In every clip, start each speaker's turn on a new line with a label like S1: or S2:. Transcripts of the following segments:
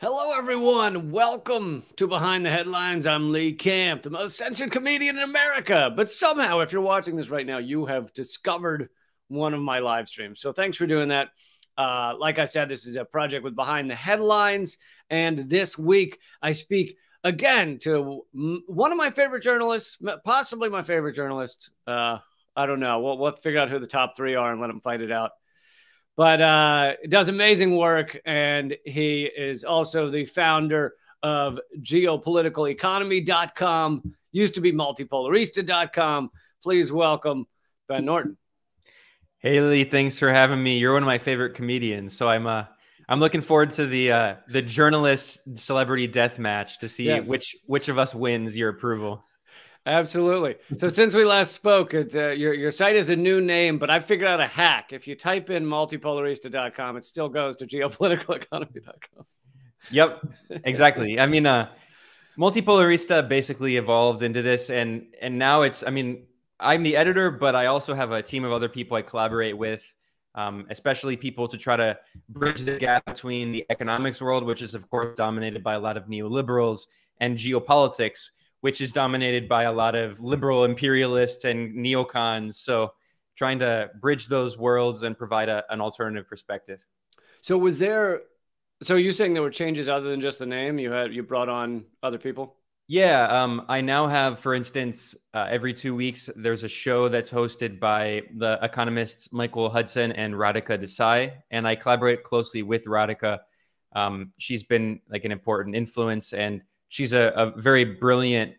S1: Hello, everyone. Welcome to Behind the Headlines. I'm Lee Camp, the most censored comedian in America. But somehow, if you're watching this right now, you have discovered one of my live streams. So thanks for doing that. Like I said, this is a project with Behind the Headlines. And this week, I speak again to one of my favorite journalists, possibly my favorite journalist. I don't know. We'll figure out who the top three are and let them fight it out. But does amazing work, and he is also the founder of geopoliticaleconomy.com, used to be multipolarista.com. Please welcome Ben Norton.
S2: Hey Lee, thanks for having me. You're one of my favorite comedians, so I'm looking forward to the journalist celebrity death match to see which of us wins your approval.
S1: Absolutely. So since we last spoke, your site is a new name, but I figured out a hack. If you type in multipolarista.com, it still goes to geopoliticaleconomy.com.
S2: Yep, exactly. I mean, Multipolarista basically evolved into this, and now it's, I mean, I'm the editor, but I also have a team of other people I collaborate with, especially people to try to bridge the gap between the economics world, which is, of course, dominated by a lot of neoliberals, and geopolitics, which is dominated by a lot of liberal imperialists and neocons. So trying to bridge those worlds and provide an alternative perspective.
S1: So you're saying there were changes other than just the name? You brought on other people?
S2: Yeah, I now have, for instance, every 2 weeks, there's a show that's hosted by the economists Michael Hudson and Radhika Desai, and I collaborate closely with Radhika. She's been like an important influence, and she's a very brilliant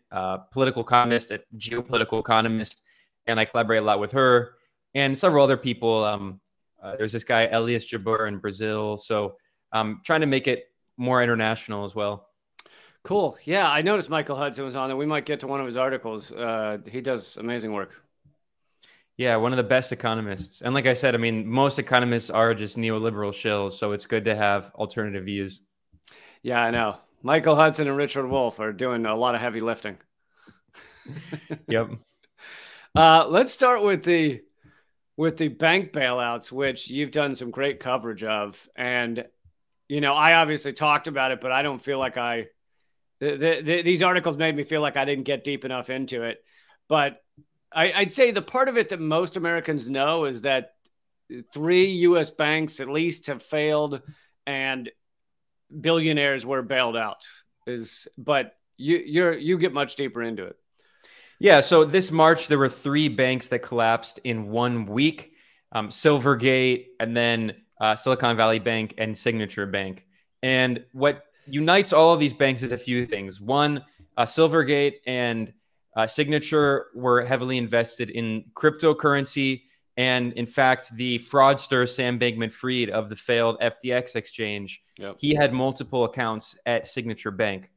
S2: political economist, a geopolitical economist, and I collaborate a lot with her and several other people. There's this guy, Elias Jabur in Brazil. So I'm trying to make it more international as well.
S1: Cool. Yeah, I noticed Michael Hudson was on there. We might get to one of his articles. He does amazing work.
S2: Yeah, one of the best economists. And like I said, I mean, most economists are just neoliberal shills, so it's good to have alternative views.
S1: Yeah, I know. Michael Hudson and Richard Wolff are doing a lot of heavy lifting.
S2: Yep.
S1: Let's start with the bank bailouts, which you've done some great coverage of. And, you know, I obviously talked about it, but I don't feel like these articles made me feel like I didn't get deep enough into it. But I'd say the part of it that most Americans know is that 3 U.S. banks at least have failed, and billionaires were bailed out. But you get much deeper into it.
S2: Yeah, so this March there were 3 banks that collapsed in 1 week: Silvergate, and then Silicon Valley Bank, and Signature Bank. And what unites all of these banks is a few things. One, Silvergate and Signature were heavily invested in cryptocurrency. And in fact, the fraudster Sam Bankman-Fried of the failed FTX exchange, he had multiple accounts at Signature Bank.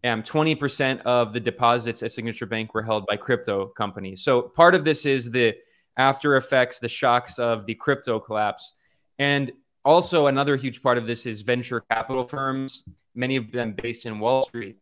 S2: 20% of the deposits at Signature Bank were held by crypto companies. So part of this is the after effects, the shocks of the crypto collapse. And also another huge part of this is venture capital firms, many of them based in Wall Street.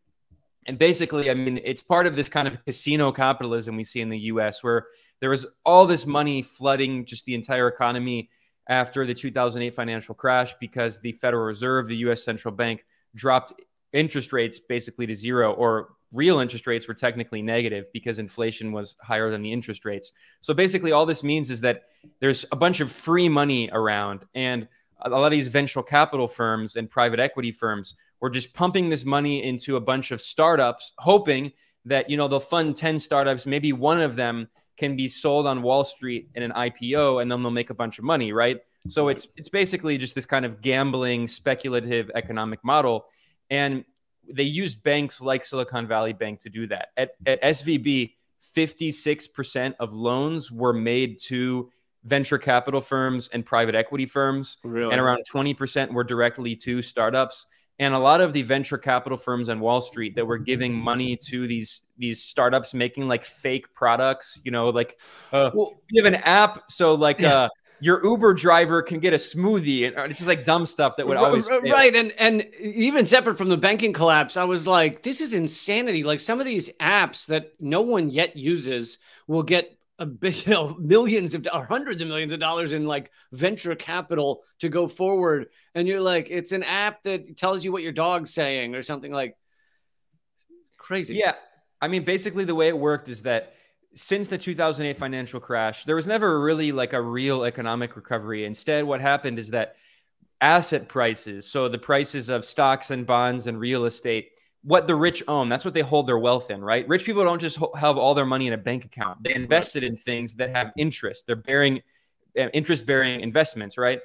S2: And basically, I mean, it's part of this kind of casino capitalism we see in the US, where there was all this money flooding just the entire economy after the 2008 financial crash because the Federal Reserve, the US central bank, dropped interest rates basically to zero, or real interest rates were technically negative because inflation was higher than the interest rates. So basically all this means is that there's a bunch of free money around, and a lot of these venture capital firms and private equity firms were just pumping this money into a bunch of startups, hoping that, you know, they'll fund 10 startups, maybe one of them can be sold on Wall Street in an IPO, and then they'll make a bunch of money, right? So it's basically just this kind of gambling, speculative economic model. And they use banks like Silicon Valley Bank to do that. At SVB, 56% of loans were made to venture capital firms and private equity firms, and around 20% were directly to startups. And a lot of the venture capital firms on Wall Street that were giving money to these startups making like fake products, you know, like we have an app, so like your Uber driver can get a smoothie, and it's just like dumb stuff that would always fail.
S1: Right. And even separate from the banking collapse, I was like, this is insanity. Like some of these apps that no one yet uses will get a big, millions of or hundreds of millions of dollars in like venture capital to go forward. And you're like, it's an app that tells you what your dog's saying or something like crazy.
S2: Yeah. I mean, basically the way it worked is that since the 2008 financial crash, there was never really like a real economic recovery. Instead, what happened is that asset prices, so the prices of stocks and bonds and real estate, what the rich own, that's what they hold their wealth in, right? Rich people don't just have all their money in a bank account. They invested in things that have interest. They're bearing interest-bearing investments, right?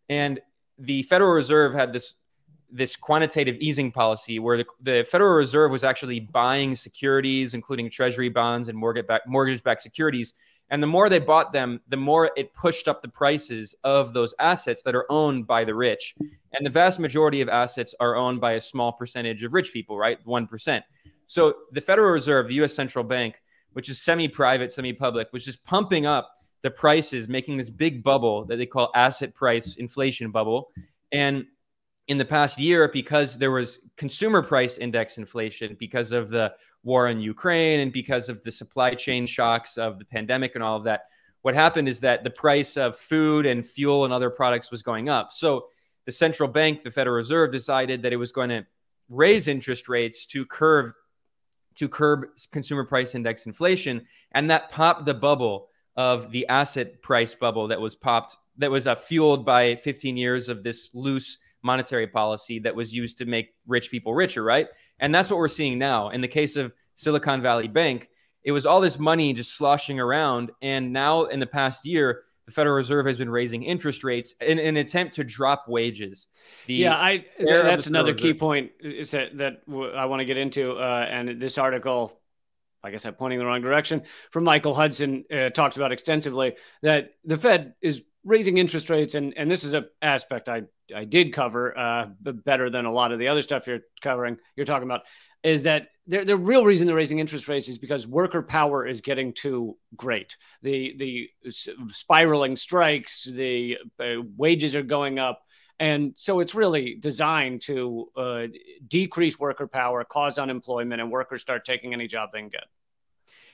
S2: And the Federal Reserve had this quantitative easing policy where the Federal Reserve was actually buying securities, including treasury bonds and mortgage-backed securities. And the more they bought them, the more it pushed up the prices of those assets that are owned by the rich. And the vast majority of assets are owned by a small percentage of rich people, right? 1%. So the Federal Reserve, the U.S. central bank, which is semi-private, semi-public, was just pumping up the prices, making this big bubble that they call asset price inflation bubble. And in the past year, because there was consumer price index inflation because of the war in Ukraine and because of the supply chain shocks of the pandemic and all of that, what happened is that the price of food and fuel and other products was going up. So the central bank, the Federal Reserve, decided that it was going to raise interest rates to curb consumer price index inflation. And that popped the bubble of the asset price bubble that was fueled by 15 years of this loose monetary policy that was used to make rich people richer, right? And that's what we're seeing now. In the case of Silicon Valley Bank, it was all this money just sloshing around. And now in the past year, the Federal Reserve has been raising interest rates in an attempt to drop wages.
S1: That's another key point is that I want to get into. And this article, I guess I'm pointing in the wrong direction, from Michael Hudson talks about extensively that the Fed is raising interest rates. And this is an aspect I did cover better than a lot of the other stuff you're talking about, is that the real reason they're raising interest rates is because worker power is getting too great. The spiraling strikes, the wages are going up. And so it's really designed to decrease worker power, cause unemployment, and workers start taking any job they can get.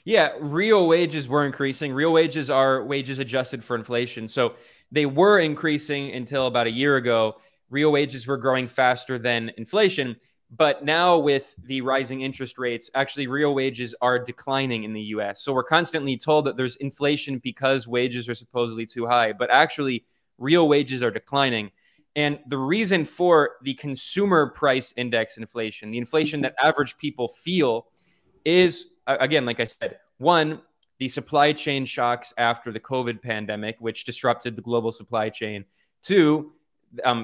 S2: Yeah, real wages were increasing. Real wages are wages adjusted for inflation. So they were increasing until about a year ago. Real wages were growing faster than inflation. But now with the rising interest rates, actually real wages are declining in the US. So we're constantly told that there's inflation because wages are supposedly too high. But actually, real wages are declining. And the reason for the consumer price index inflation, the inflation that average people feel, is, again, like I said, one, the supply chain shocks after the COVID pandemic, which disrupted the global supply chain. Two,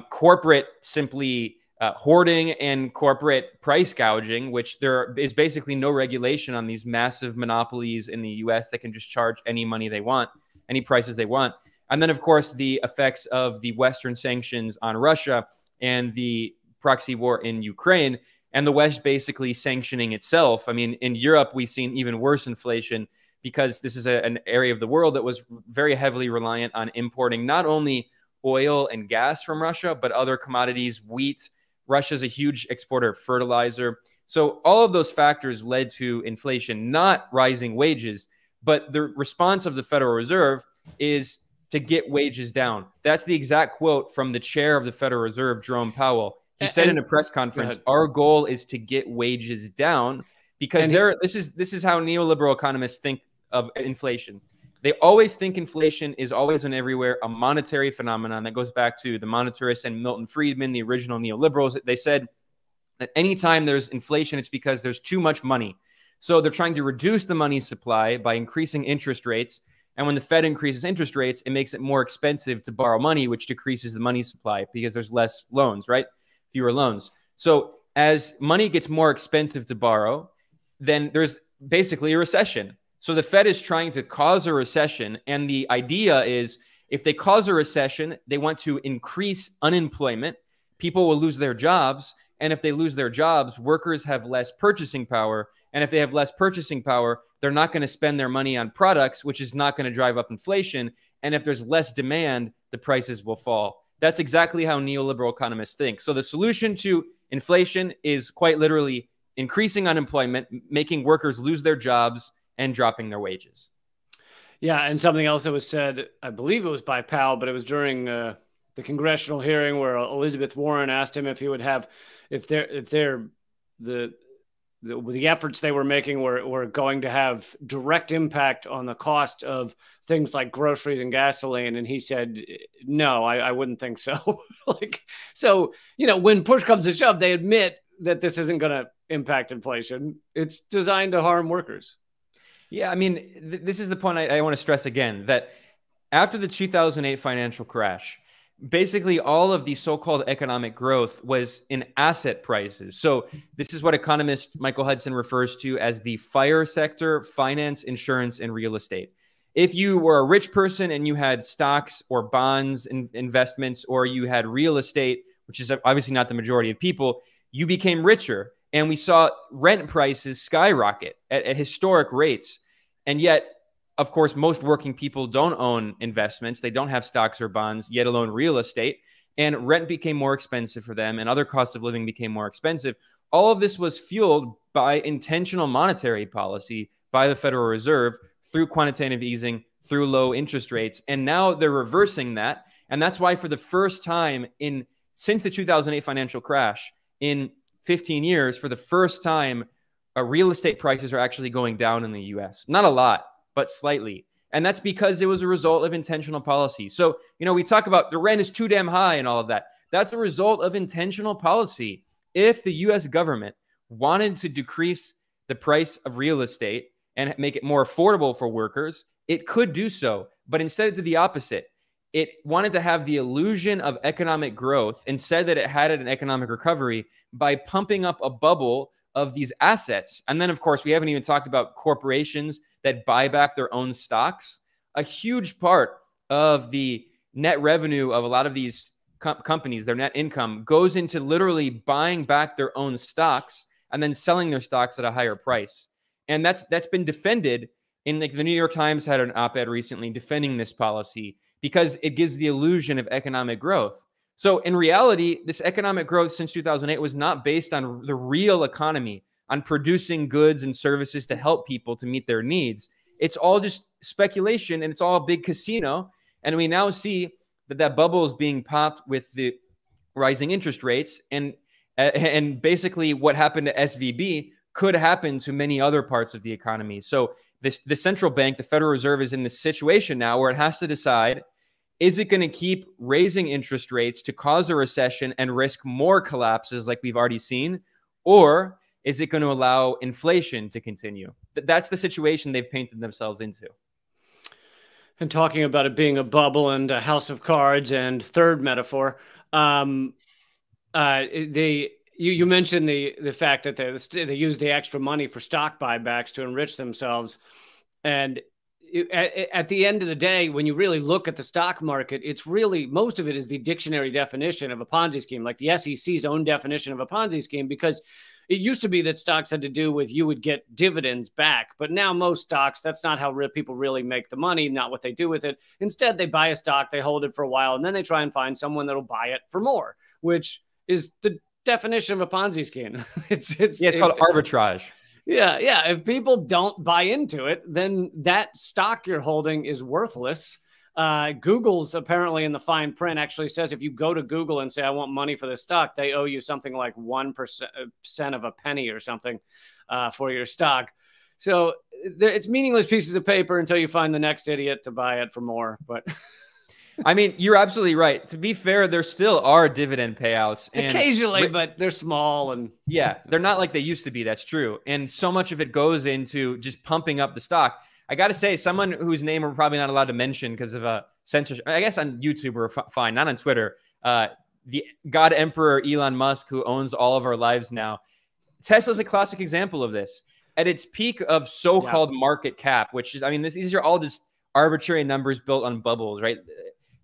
S2: corporate simply hoarding and corporate price gouging, which there is basically no regulation on these massive monopolies in the US that can just charge any money they want, any prices they want. And then, of course, the effects of the Western sanctions on Russia and the proxy war in Ukraine, and the West basically sanctioning itself. I mean, in Europe, we've seen even worse inflation because this is an area of the world that was very heavily reliant on importing not only oil and gas from Russia, but other commodities, wheat. Russia's a huge exporter of fertilizer. So all of those factors led to inflation, not rising wages. But the response of the Federal Reserve is to get wages down. That's the exact quote from the chair of the Federal Reserve, Jerome Powell. He said in a press conference, our goal is to get wages down, because this is how neoliberal economists think of inflation. They always think inflation is always and everywhere a monetary phenomenon. That goes back to the monetarists and Milton Friedman, the original neoliberals. They said that anytime there's inflation, it's because there's too much money. So they're trying to reduce the money supply by increasing interest rates. And when the Fed increases interest rates, it makes it more expensive to borrow money, which decreases the money supply because there's less loans, right? Fewer loans. So as money gets more expensive to borrow, then there's basically a recession. So the Fed is trying to cause a recession. And the idea is if they cause a recession, they want to increase unemployment. People will lose their jobs. And if they lose their jobs, workers have less purchasing power. And if they have less purchasing power, they're not going to spend their money on products, which is not going to drive up inflation. And if there's less demand, the prices will fall. That's exactly how neoliberal economists think. So the solution to inflation is quite literally increasing unemployment, making workers lose their jobs, and dropping their wages.
S1: Yeah, and something else that was said, I believe it was by Powell, but it was during the congressional hearing where Elizabeth Warren asked him if he would have, if they're the the efforts they were making were going to have direct impact on the cost of things like groceries and gasoline, and he said, "No, I wouldn't think so." Like, so when push comes to shove, they admit that this isn't going to impact inflation. It's designed to harm workers.
S2: Yeah, I mean, this is the point I want to stress again, that after the 2008 financial crash, basically all of the so-called economic growth was in asset prices. So this is what economist Michael Hudson refers to as the FIRE sector: finance, insurance, and real estate. If you were a rich person and you had stocks or bonds investments, or you had real estate, which is obviously not the majority of people, you became richer. And we saw rent prices skyrocket at historic rates. And yet, of course, most working people don't own investments. They don't have stocks or bonds, yet alone real estate. And rent became more expensive for them, and other costs of living became more expensive. All of this was fueled by intentional monetary policy by the Federal Reserve through quantitative easing, through low interest rates. And now they're reversing that. And that's why for the first time since the 2008 financial crash, in 15 years, for the first time, real estate prices are actually going down in the US. Not a lot, but slightly. And that's because it was a result of intentional policy. So, we talk about the rent is too damn high and all of that. That's a result of intentional policy. If the US government wanted to decrease the price of real estate and make it more affordable for workers, it could do so. But instead, it did the opposite. It wanted to have the illusion of economic growth and said that it had an economic recovery by pumping up a bubble of these assets. And then, of course, we haven't even talked about corporations that buy back their own stocks. A huge part of the net revenue of a lot of these companies, their net income, goes into literally buying back their own stocks and then selling their stocks at a higher price. And that's been defended in, like, the New York Times had an op-ed recently defending this policy because it gives the illusion of economic growth. So in reality, this economic growth since 2008 was not based on the real economy, on producing goods and services to help people to meet their needs. It's all just speculation, and it's all a big casino. And we now see that bubble is being popped with the rising interest rates. And basically what happened to SVB could happen to many other parts of the economy. So the central bank, the Federal Reserve, is in this situation now where it has to decide, is it going to keep raising interest rates to cause a recession and risk more collapses like we've already seen? Or is it going to allow inflation to continue? That's the situation they've painted themselves into.
S1: And talking about it being a bubble and a house of cards, and third metaphor, you mentioned the fact that they use the extra money for stock buybacks to enrich themselves. And at the end of the day, when you really look at the stock market, it's really, most of it is the dictionary definition of a Ponzi scheme, like the SEC's own definition of a Ponzi scheme, because it used to be that stocks had to do with you would get dividends back. But now most stocks, that's not how people really make the money, not what they do with it. Instead, they buy a stock, they hold it for a while, and then they try and find someone that'll buy it for more, which is the definition of a Ponzi scheme. It's
S2: called arbitrage.
S1: Yeah. If people don't buy into it, then that stock you're holding is worthless. Google's apparently in the fine print actually says if you go to Google and say, I want money for this stock, they owe you something like 1% of a penny or something for your stock. So it's meaningless pieces of paper until you find the next idiot to buy it for more. But
S2: I mean, you're absolutely right. To be fair, there still are dividend payouts.
S1: Occasionally, but they're small. And
S2: yeah, they're not like they used to be. That's true. And so much of it goes into just pumping up the stock. I got to say, someone whose name we're probably not allowed to mention because of censorship, I guess on YouTube we're fine, not on Twitter, the God Emperor Elon Musk, who owns all of our lives now. Tesla's a classic example of this. At its peak of so-called market cap, which is, I mean, these are all just arbitrary numbers built on bubbles, right?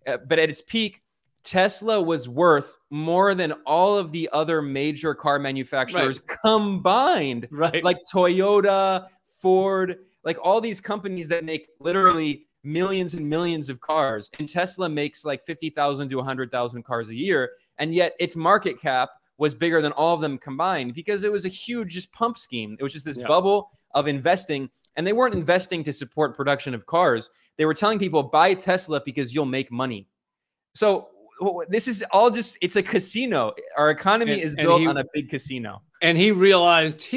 S2: But at its peak, Tesla was worth more than all of the other major car manufacturers combined, like Toyota, Ford, like all these companies that make literally millions and millions of cars. And Tesla makes like 50,000 to 100,000 cars a year. And yet its market cap was bigger than all of them combined because it was a huge just pump scheme. It was just this bubble of investing. And they weren't investing to support production of cars. They were telling people, buy Tesla because you'll make money. So this is all just, it's a casino. Our economy is built on a big casino.
S1: And he realized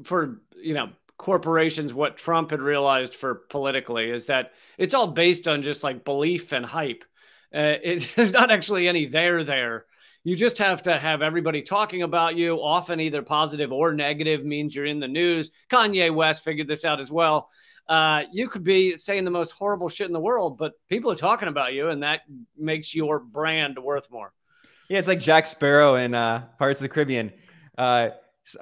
S1: for, corporations, what Trump had realized for politically is that it's all based on just like belief and hype. There's not actually any there. You just have to have everybody talking about you, often either positive or negative, means you're in the news. Kanye West figured this out as well. You could be saying the most horrible shit in the world, but people are talking about you, and that makes your brand worth more.
S2: Yeah, it's like Jack Sparrow in Pirates of the Caribbean. I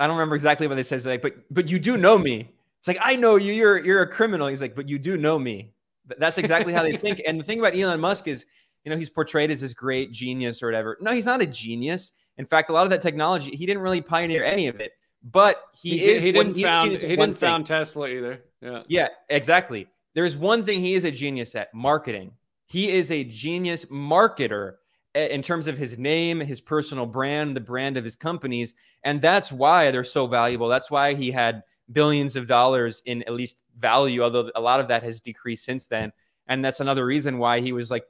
S2: don't remember exactly what they said. Like, but you do know me. It's like, I know you. You're a criminal. He's like, but you do know me. That's exactly how they think. And the thing about Elon Musk is, he's portrayed as this great genius or whatever. No, he's not a genius. In fact, a lot of that technology, he didn't really pioneer any of it. But he didn't found
S1: Tesla either.
S2: Yeah, exactly. There's one thing he is a genius at: marketing. He is a genius marketer in terms of his name, his personal brand, the brand of his companies. And that's why they're so valuable. That's why he had billions of dollars in at least value, although a lot of that has decreased since then. And that's another reason why he was like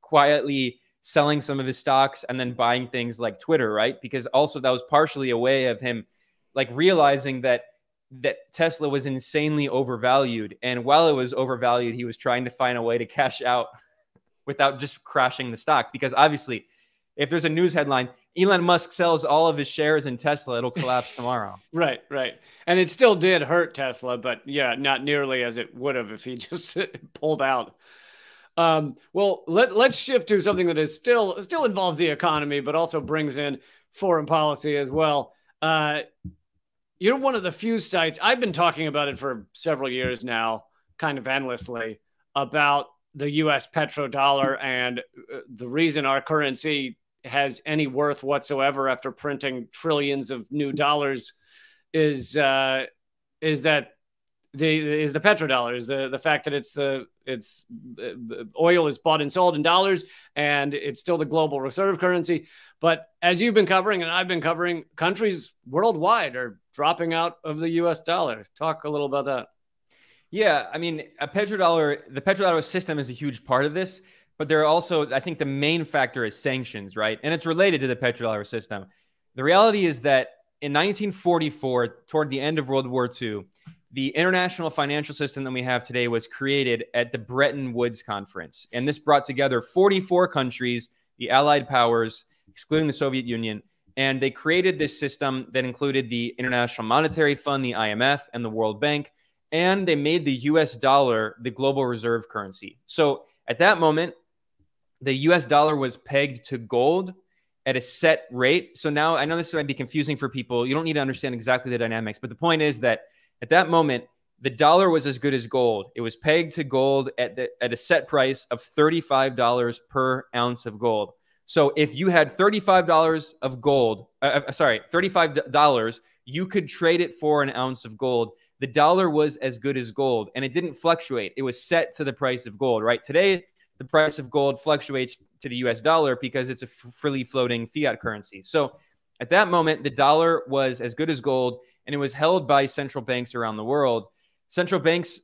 S2: quietly selling some of his stocks and then buying things like Twitter, right? Because also that was partially a way of him like realizing that Tesla was insanely overvalued. And while it was overvalued, he was trying to find a way to cash out without just crashing the stock. Because obviously, if there's a news headline, Elon Musk sells all of his shares in Tesla, it'll collapse tomorrow.
S1: Right. And it still did hurt Tesla, but yeah, not nearly as it would have if he just pulled out. Well, let's shift to something that is still involves the economy, but also brings in foreign policy as well. You're one of the few sites, I've been talking about it for several years now, kind of endlessly, about the U.S. petrodollar and the reason our currency has any worth whatsoever after printing trillions of new dollars is the petrodollar, is the fact that oil is bought and sold in dollars, and it's still the global reserve currency. But as you've been covering and I've been covering, countries worldwide are dropping out of the U.S. dollar. Talk a little about that.
S2: Yeah, I mean, the petrodollar system is a huge part of this, but there are also, I think the main factor is sanctions, right? And it's related to the petrodollar system. The reality is that in 1944, toward the end of World War II, the international financial system that we have today was created at the Bretton Woods Conference. And this brought together 44 countries, the Allied powers, excluding the Soviet Union. And they created this system that included the International Monetary Fund, the IMF, and the World Bank. And they made the US dollar the global reserve currency. So at that moment, the US dollar was pegged to gold at a set rate. So now I know this might be confusing for people. You don't need to understand exactly the dynamics. But the point is that at that moment, the dollar was as good as gold. It was pegged to gold at a set price of $35 per ounce of gold. So if you had $35 of gold, $35, you could trade it for an ounce of gold. The dollar was as good as gold, and it didn't fluctuate. It was set to the price of gold, right? Today, the price of gold fluctuates to the US dollar because it's a freely floating fiat currency. So at that moment, the dollar was as good as gold, and it was held by central banks around the world. Central banks,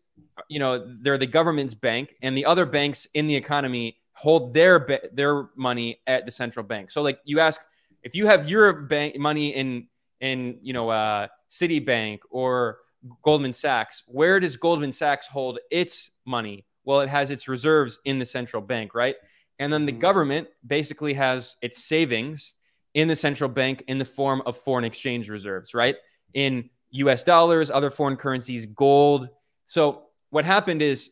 S2: they're the government's bank, and the other banks in the economy hold their money at the central bank. So like you ask, if you have your bank money in Citibank or Goldman Sachs, where does Goldman Sachs hold its money? Well, it has its reserves in the central bank, right? And then the government basically has its savings in the central bank in the form of foreign exchange reserves, right? In US dollars, other foreign currencies, gold. So what happened is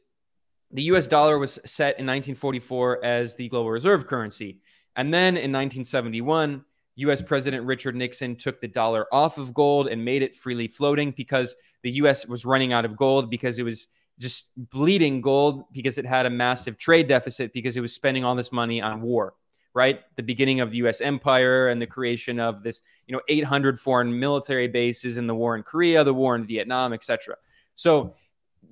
S2: the US dollar was set in 1944 as the global reserve currency. And then in 1971, US President Richard Nixon took the dollar off of gold and made it freely floating because the US was running out of gold, because it was just bleeding gold, because it had a massive trade deficit, because it was spending all this money on war, right? The beginning of the US empire and the creation of this, 800 foreign military bases in the war in Korea, the war in Vietnam, etc. So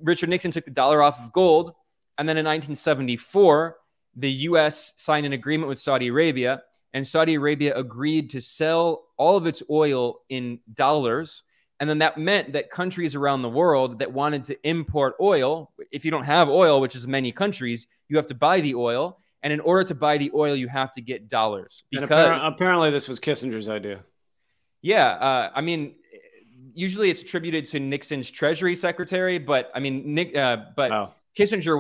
S2: Richard Nixon took the dollar off of gold. And then in 1974, the US signed an agreement with Saudi Arabia, and Saudi Arabia agreed to sell all of its oil in dollars And then that meant that countries around the world that wanted to import oil, if you don't have oil, which is many countries, you have to buy the oil. And in order to buy the oil, you have to get dollars.
S1: Because apparently this was Kissinger's idea.
S2: Yeah. I mean, usually it's attributed to Nixon's Treasury Secretary, but I mean, Kissinger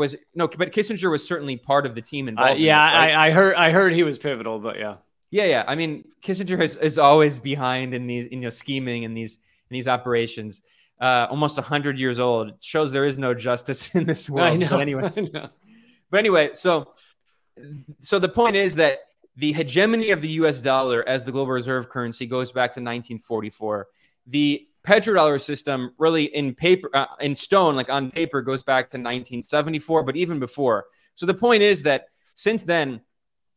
S2: was certainly part of the team involved.
S1: Yeah, in this, right? I heard he was pivotal, but yeah.
S2: Yeah. I mean, Kissinger is always behind in these, scheming in these operations. Almost 100 years old. It shows there is no justice in this world.
S1: I know.
S2: But anyway, so the point is that the hegemony of the U.S. dollar as the global reserve currency goes back to 1944. The petrodollar system, really in paper, in stone, like on paper, goes back to 1974, but even before. So the point is that since then,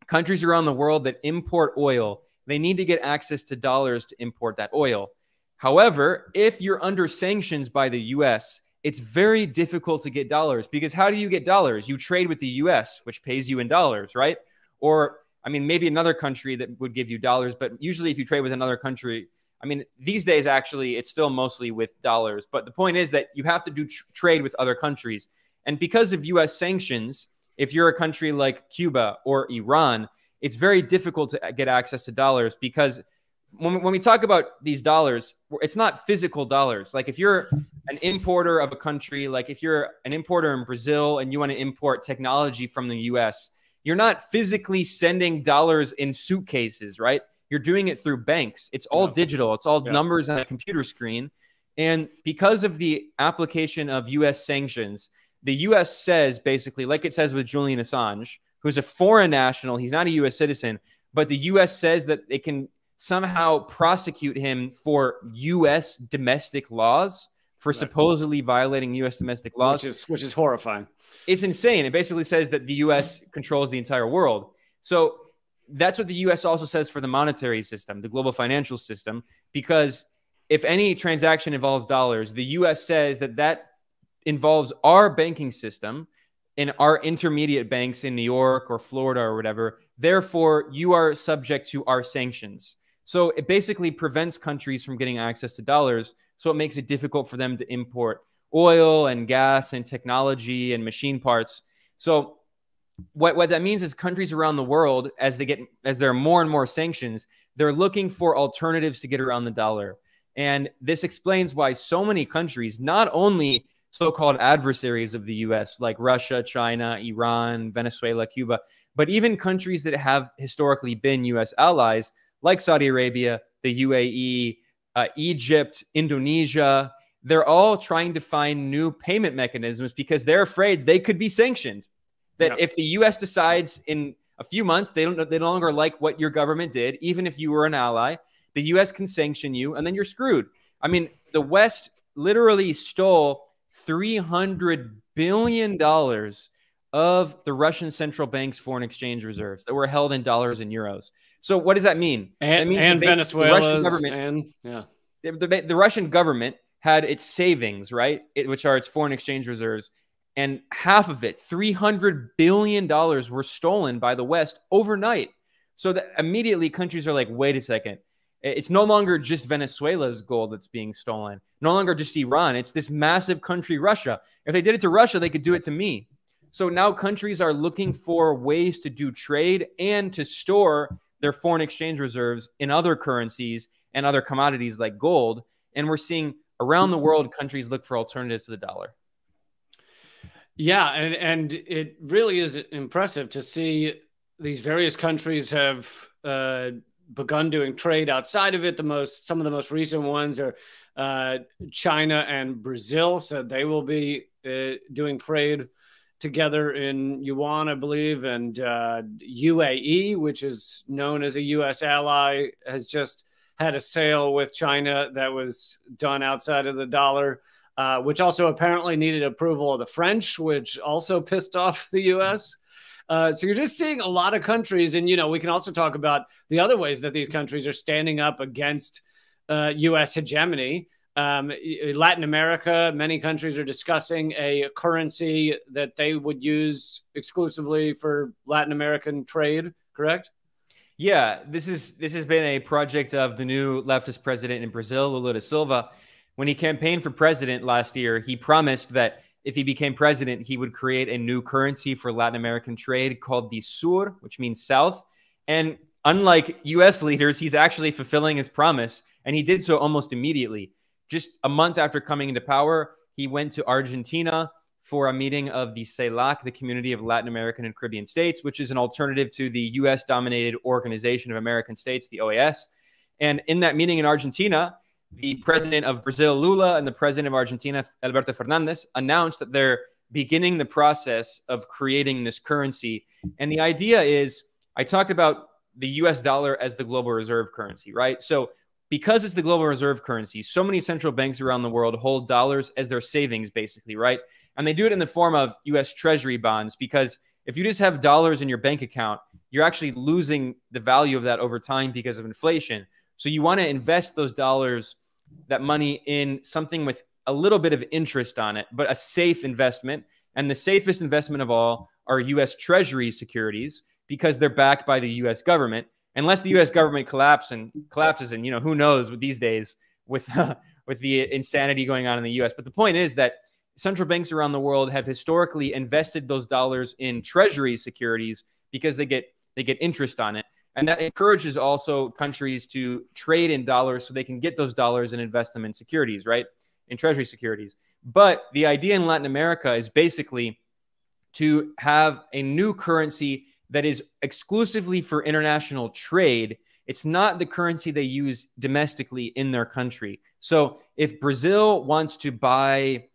S2: countries around the world that import oil, they need to get access to dollars to import that oil. However, if you're under sanctions by the U.S., it's very difficult to get dollars, because how do you get dollars? You trade with the U.S., which pays you in dollars, right? Or, I mean, maybe another country that would give you dollars, but usually if you trade with another country, I mean, these days, actually, it's still mostly with dollars. But the point is that you have to do trade with other countries. And because of U.S. sanctions, if you're a country like Cuba or Iran, it's very difficult to get access to dollars, because when we talk about these dollars, it's not physical dollars. Like if you're an importer of a country, like if you're an importer in Brazil and you want to import technology from the US, you're not physically sending dollars in suitcases, right? You're doing it through banks. It's all digital. It's all numbers on a computer screen. And because of the application of US sanctions, the US says basically, like it says with Julian Assange, who's a foreign national, he's not a US citizen, but the US says that it can somehow prosecute him for U.S. domestic laws, for supposedly violating U.S. domestic laws.
S1: Which is horrifying.
S2: It's insane. It basically says that the U.S. controls the entire world. So that's what the U.S. also says for the monetary system, the global financial system, because if any transaction involves dollars, the U.S. says that involves our banking system and our intermediate banks in New York or Florida or whatever. Therefore, you are subject to our sanctions. So it basically prevents countries from getting access to dollars. So it makes it difficult for them to import oil and gas and technology and machine parts. So what that means is countries around the world, as there are more and more sanctions, they're looking for alternatives to get around the dollar. And this explains why so many countries, not only so-called adversaries of the U.S. like Russia, China, Iran, Venezuela, Cuba, but even countries that have historically been U.S. allies, like Saudi Arabia, the UAE, Egypt, Indonesia, they're all trying to find new payment mechanisms because they're afraid they could be sanctioned. That if the U.S. decides in a few months they no longer like what your government did, even if you were an ally, the U.S. can sanction you, and then you're screwed. I mean, the West literally stole $300 billion of the Russian central bank's foreign exchange reserves that were held in dollars and euros. So what does that mean?
S1: And Venezuela's
S2: the Russian government had its savings, right? Which are its foreign exchange reserves. And half of it, $300 billion, were stolen by the West overnight. So that immediately countries are like, wait a second. It's no longer just Venezuela's gold that's being stolen. No longer just Iran. It's this massive country, Russia. If they did it to Russia, they could do it to me. So now countries are looking for ways to do trade and to store their foreign exchange reserves in other currencies and other commodities like gold. And we're seeing around the world, countries look for alternatives to the dollar.
S1: Yeah, and it really is impressive to see these various countries have begun doing trade outside of it. Some of the most recent ones are China and Brazil said they will be doing trade together in yuan, I believe, and UAE, which is known as a U.S. ally, has just had a sale with China that was done outside of the dollar, which also apparently needed approval of the French, which also pissed off the U.S. So you're just seeing a lot of countries, and we can also talk about the other ways that these countries are standing up against U.S. hegemony. Latin America, many countries are discussing a currency that they would use exclusively for Latin American trade, correct?
S2: Yeah, this has been a project of the new leftist president in Brazil, Lula da Silva. When he campaigned for president last year, he promised that if he became president, he would create a new currency for Latin American trade called the Sur, which means South. And unlike US leaders, he's actually fulfilling his promise. And he did so almost immediately. Just a month after coming into power, he went to Argentina for a meeting of the CELAC, the Community of Latin American and Caribbean States, which is an alternative to the US-dominated Organization of American States, the OAS. And in that meeting in Argentina, the president of Brazil, Lula, and the president of Argentina, Alberto Fernandez, announced that they're beginning the process of creating this currency. And the idea is, I talked about the US dollar as the global reserve currency, right? So because it's the global reserve currency, so many central banks around the world hold dollars as their savings, basically, right? And they do it in the form of US Treasury bonds, because if you just have dollars in your bank account, you're actually losing the value of that over time because of inflation. So you want to invest those dollars, that money, in something with a little bit of interest on it, but a safe investment. And the safest investment of all are US Treasury securities, because they're backed by the US government. Unless the US government collapses, and who knows what these days with the insanity going on in the US. But the point is that central banks around the world have historically invested those dollars in Treasury securities because they get interest on it. And that encourages also countries to trade in dollars so they can get those dollars and invest them in securities, right? In Treasury securities. But the idea in Latin America is basically to have a new currency that is exclusively for international trade. It's not the currency they use domestically in their country. So if Brazil wants to buy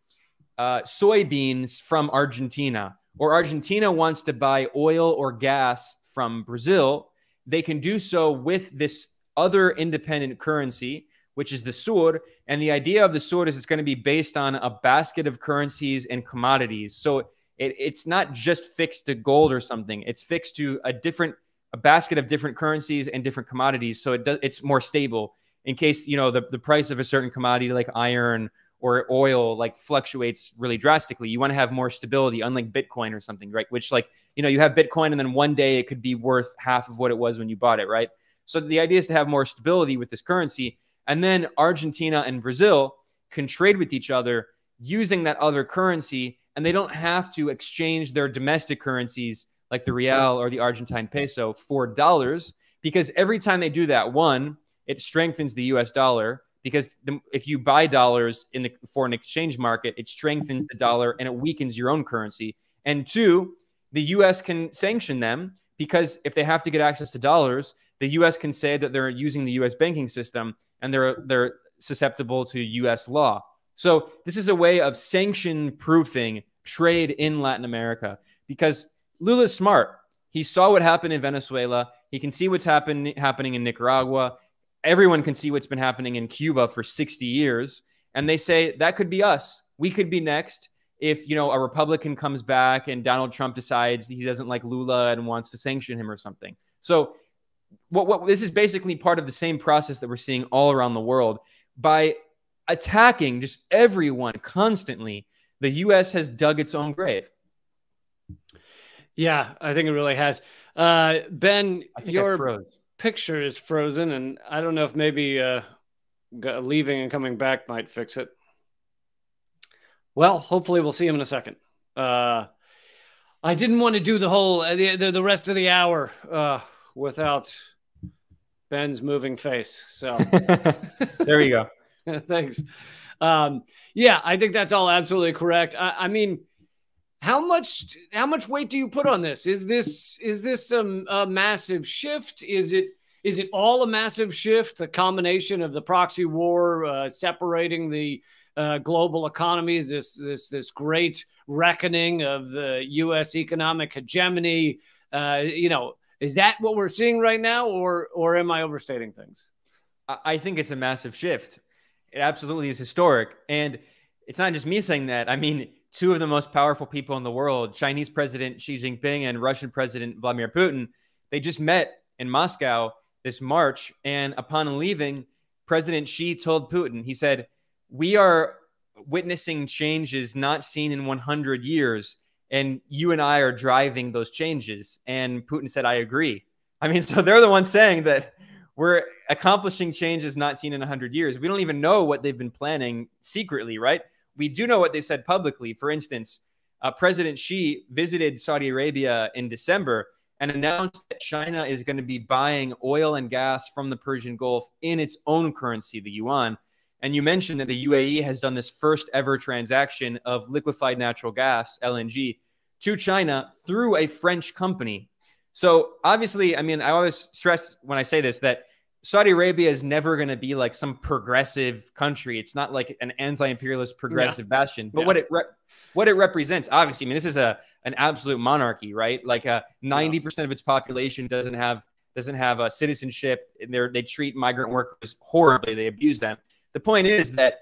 S2: soybeans from Argentina, or Argentina wants to buy oil or gas from Brazil, they can do so with this other independent currency, which is the Sur. And the idea of the Sur is it's going to be based on a basket of currencies and commodities. So it's not just fixed to gold or something. It's fixed to a basket of different currencies and different commodities. So it's more stable in case, the price of a certain commodity like iron or oil fluctuates really drastically. You want to have more stability, unlike Bitcoin or something, right? Which you have Bitcoin and then one day it could be worth half of what it was when you bought it, right? So the idea is to have more stability with this currency. And then Argentina and Brazil can trade with each other using that other currency, and they don't have to exchange their domestic currencies like the real or the Argentine peso for dollars, because every time they do that, one, it strengthens the US dollar, because if you buy dollars in the foreign exchange market, it strengthens the dollar and it weakens your own currency. And two, the US can sanction them, because if they have to get access to dollars, the US can say that they're using the US banking system and they're susceptible to US law. So this is a way of sanction proofing trade in Latin America, because Lula's smart. He saw what happened in Venezuela. He can see what's happening in Nicaragua. Everyone can see what's been happening in Cuba for 60 years. And they say that could be us. We could be next if, a Republican comes back and Donald Trump decides he doesn't like Lula and wants to sanction him or something. So this is basically part of the same process that we're seeing all around the world. By attacking just everyone constantly, the U.S. has dug its own grave.
S1: Yeah, I think it really has. Ben, your picture is frozen, and I don't know if maybe leaving and coming back might fix it. Well, hopefully we'll see him in a second. I didn't want to do the whole the rest of the hour without Ben's moving face. So
S2: there we go.
S1: Thanks. Yeah, I think that's all absolutely correct. I mean, how much weight do you put on this? Is this a massive shift? Is it all a massive shift? The combination of the proxy war separating the global economies, this great reckoning of the U.S. economic hegemony. Is that what we're seeing right now, or am I overstating things?
S2: I think it's a massive shift. It absolutely is historic. And it's not just me saying that. I mean, two of the most powerful people in the world, Chinese President Xi Jinping and Russian President Vladimir Putin, they just met in Moscow this March. And upon leaving, President Xi told Putin, he said, "We are witnessing changes not seen in 100 years. And you and I are driving those changes." And Putin said, "I agree." I mean, so they're the ones saying that we're accomplishing changes not seen in 100 years. We don't even know what they've been planning secretly, right? We do know what they've said publicly. For instance, President Xi visited Saudi Arabia in December and announced that China is going to be buying oil and gas from the Persian Gulf in its own currency, the yuan. And you mentioned that the UAE has done this first ever transaction of liquefied natural gas, LNG, to China through a French company. So obviously, I mean, I always stress when I say this that Saudi Arabia is never going to be like some progressive country. It's not like an anti-imperialist progressive bastion. But what it represents, obviously, I mean, this is an absolute monarchy, right? Like 90% of its population doesn't have a citizenship. They treat migrant workers horribly. They abuse them. The point is that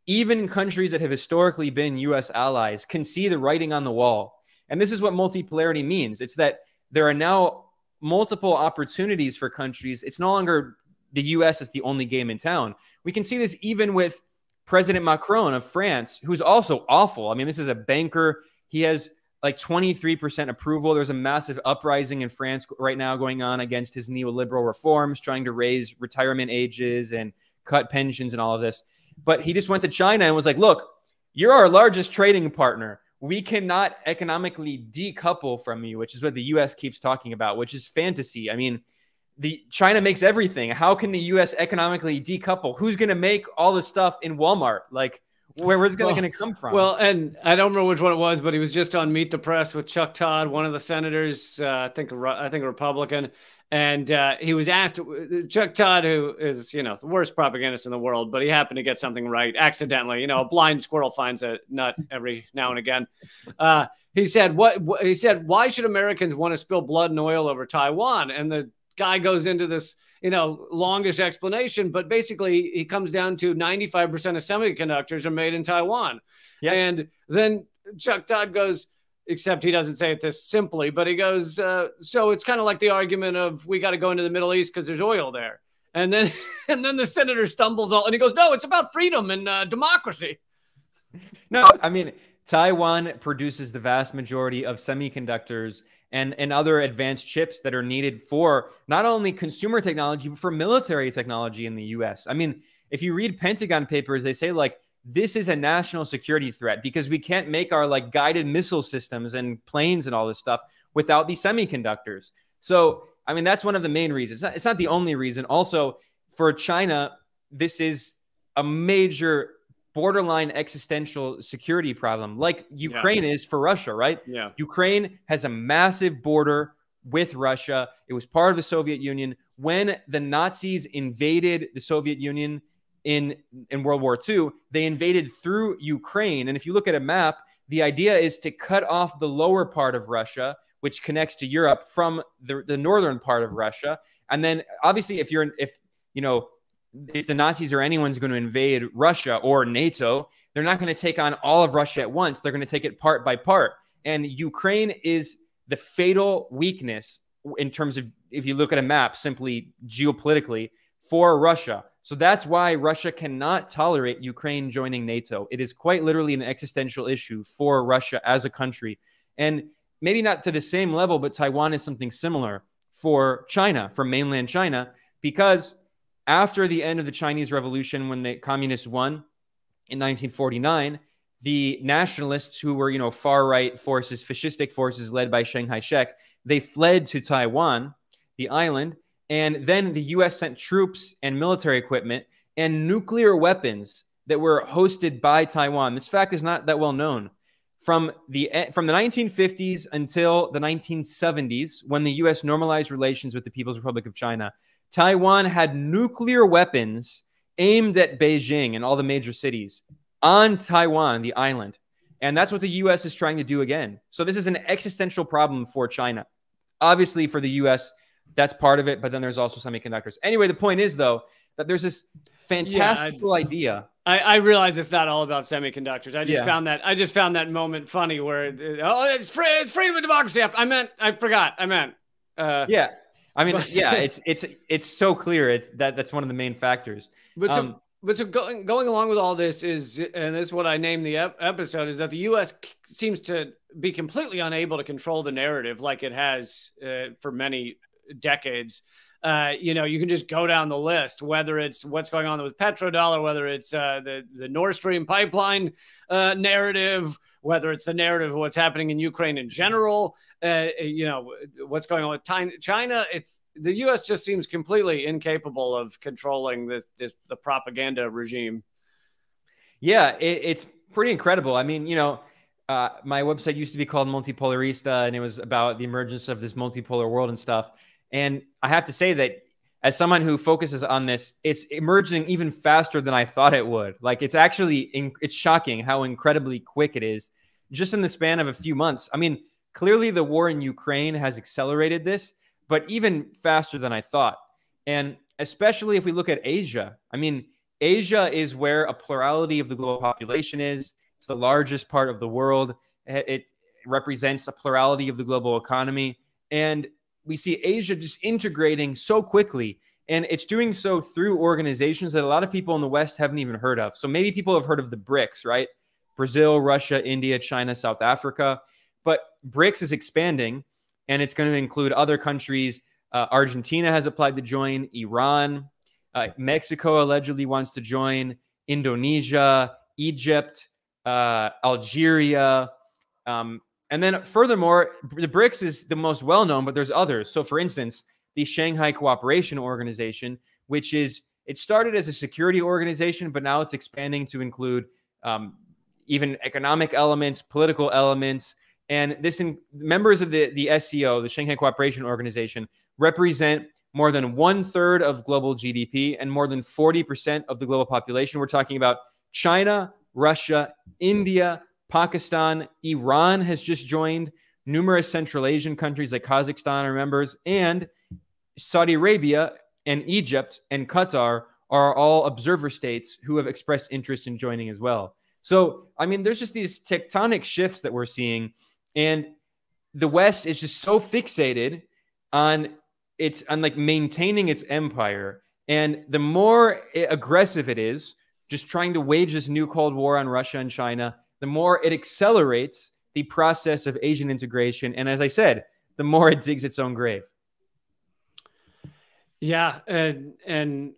S2: even countries that have historically been U.S. allies can see the writing on the wall. And this is what multipolarity means. It's that there are now multiple opportunities for countries. It's no longer the U.S. is the only game in town. We can see this even with President Macron of France, who's also awful. I mean, this is a banker. He has like 23% approval. There's a massive uprising in France right now going on against his neoliberal reforms, trying to raise retirement ages and cut pensions and all of this. But he just went to China and was like, look, you're our largest trading partner. We cannot economically decouple from you, which is what the U.S. keeps talking about, which is fantasy. I mean, China makes everything. How can the U.S. economically decouple? Who's going to make all the stuff in Walmart? Like, where's it going to come from?
S1: Well, and I don't remember which one it was, but he was just on Meet the Press with Chuck Todd, one of the senators, I think a Republican. And he was asked, Chuck Todd, who is, the worst propagandist in the world, but he happened to get something right accidentally. A blind squirrel finds a nut every now and again. He said, why should Americans want to spill blood and oil over Taiwan? And the guy goes into this, longish explanation, but basically he comes down to 95% of semiconductors are made in Taiwan. Yeah. And then Chuck Todd goes, except he doesn't say it this simply, but he goes, so it's kind of like the argument of we got to go into the Middle East because there's oil there. And then the senator stumbles and he goes, no, it's about freedom and democracy.
S2: No, I mean, Taiwan produces the vast majority of semiconductors and other advanced chips that are needed for not only consumer technology, but for military technology in the US. I mean, if you read Pentagon papers, they say like, this is a national security threat because we can't make our like guided missile systems and planes and all this stuff without these semiconductors. So, I mean, that's one of the main reasons. It's not the only reason. Also, for China, this is a major borderline existential security problem, like Ukraine is for Russia, right? Yeah. Ukraine has a massive border with Russia. It was part of the Soviet Union. When the Nazis invaded the Soviet Union in World War II, they invaded through Ukraine. And if you look at a map, the idea is to cut off the lower part of Russia, which connects to Europe, from the northern part of Russia. And then obviously if the Nazis or anyone's going to invade Russia or NATO, they're not going to take on all of Russia at once. They're going to take it part by part. And Ukraine is the fatal weakness in terms of, if you look at a map, simply geopolitically, for Russia. So that's why Russia cannot tolerate Ukraine joining NATO. It is quite literally an existential issue for Russia as a country. And maybe not to the same level, but Taiwan is something similar for China, for mainland China, because after the end of the Chinese Revolution, when the communists won in 1949, the nationalists who were, far-right forces, fascistic forces led by Chiang Kai-shek, they fled to Taiwan, the island, and then the U.S. sent troops and military equipment and nuclear weapons that were hosted by Taiwan. This fact is not that well known. From the 1950s until the 1970s, when the U.S. normalized relations with the People's Republic of China, Taiwan had nuclear weapons aimed at Beijing and all the major cities on Taiwan, the island. And that's what the U.S. is trying to do again. So this is an existential problem for China. Obviously, for the U.S., that's part of it, but then there's also semiconductors. Anyway, the point is, though, that there's this fantastical idea.
S1: I realize it's not all about semiconductors. I just found that moment funny where it's freedom and democracy. I forgot.
S2: Yeah. I mean, it's so clear that's one of the main factors.
S1: But so going along with all this is, and this is what I named the episode, is that the U.S. seems to be completely unable to control the narrative like it has for many decades. You can just go down the list, whether it's what's going on with petrodollar, whether it's the Nord Stream pipeline narrative, whether it's the narrative of what's happening in Ukraine in general, what's going on with China. The U.S. just seems completely incapable of controlling the propaganda regime.
S2: Yeah, it's pretty incredible. I mean, my website used to be called Multipolarista, and it was about the emergence of this multipolar world and stuff. And I have to say that as someone who focuses on this, it's emerging even faster than I thought it would. Like, it's shocking how incredibly quick it is just in the span of a few months. I mean, clearly the war in Ukraine has accelerated this, but even faster than I thought. And especially if we look at Asia, I mean, Asia is where a plurality of the global population is. It's the largest part of the world. It represents a plurality of the global economy. And we see Asia just integrating so quickly. And it's doing so through organizations that a lot of people in the West haven't even heard of. So maybe people have heard of the BRICS, right? Brazil, Russia, India, China, South Africa. But BRICS is expanding, and it's going to include other countries. Argentina has applied to join, Iran, Mexico allegedly wants to join, Indonesia, Egypt, Algeria. And then furthermore, the BRICS is the most well-known, but there's others. So for instance, the Shanghai Cooperation Organization, it started as a security organization, but now it's expanding to include even economic elements, political elements. And members of the SCO, the Shanghai Cooperation Organization, represent more than 1/3 of global GDP and more than 40% of the global population. We're talking about China, Russia, India, Pakistan, Iran has just joined. Numerous Central Asian countries like Kazakhstan are members, and Saudi Arabia and Egypt and Qatar are all observer states who have expressed interest in joining as well. So, I mean, there's just these tectonic shifts that we're seeing, and the West is just so fixated on like maintaining its empire. And the more aggressive it is, just trying to wage this new Cold War on Russia and China, the more it accelerates the process of Asian integration. And as I said, the more it digs its own grave.
S1: Yeah. And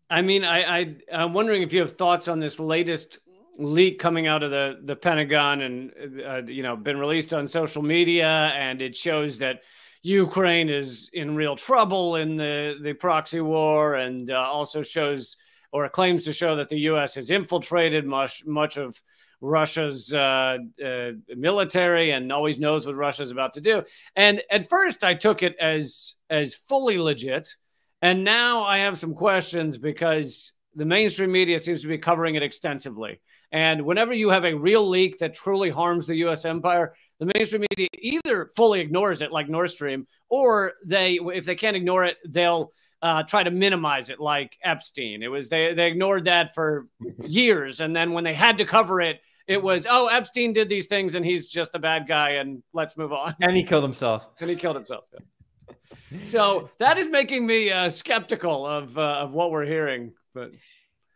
S1: I mean, I'm wondering if you have thoughts on this latest leak coming out of the Pentagon and, been released on social media. And it shows that Ukraine is in real trouble in the proxy war, and also shows or claims to show that the U.S. has infiltrated much of Russia's military and always knows what Russia's about to do. And at first I took it as fully legit. And now I have some questions because the mainstream media seems to be covering it extensively. And whenever you have a real leak that truly harms the U.S. empire, the mainstream media either fully ignores it like Nord Stream, or if they can't ignore it, they'll try to minimize it like Epstein. They ignored that for years. And then when they had to cover it, it was, oh, Epstein did these things and he's just a bad guy and let's move on.
S2: And he killed himself.
S1: Yeah. So that is making me skeptical of what we're hearing. But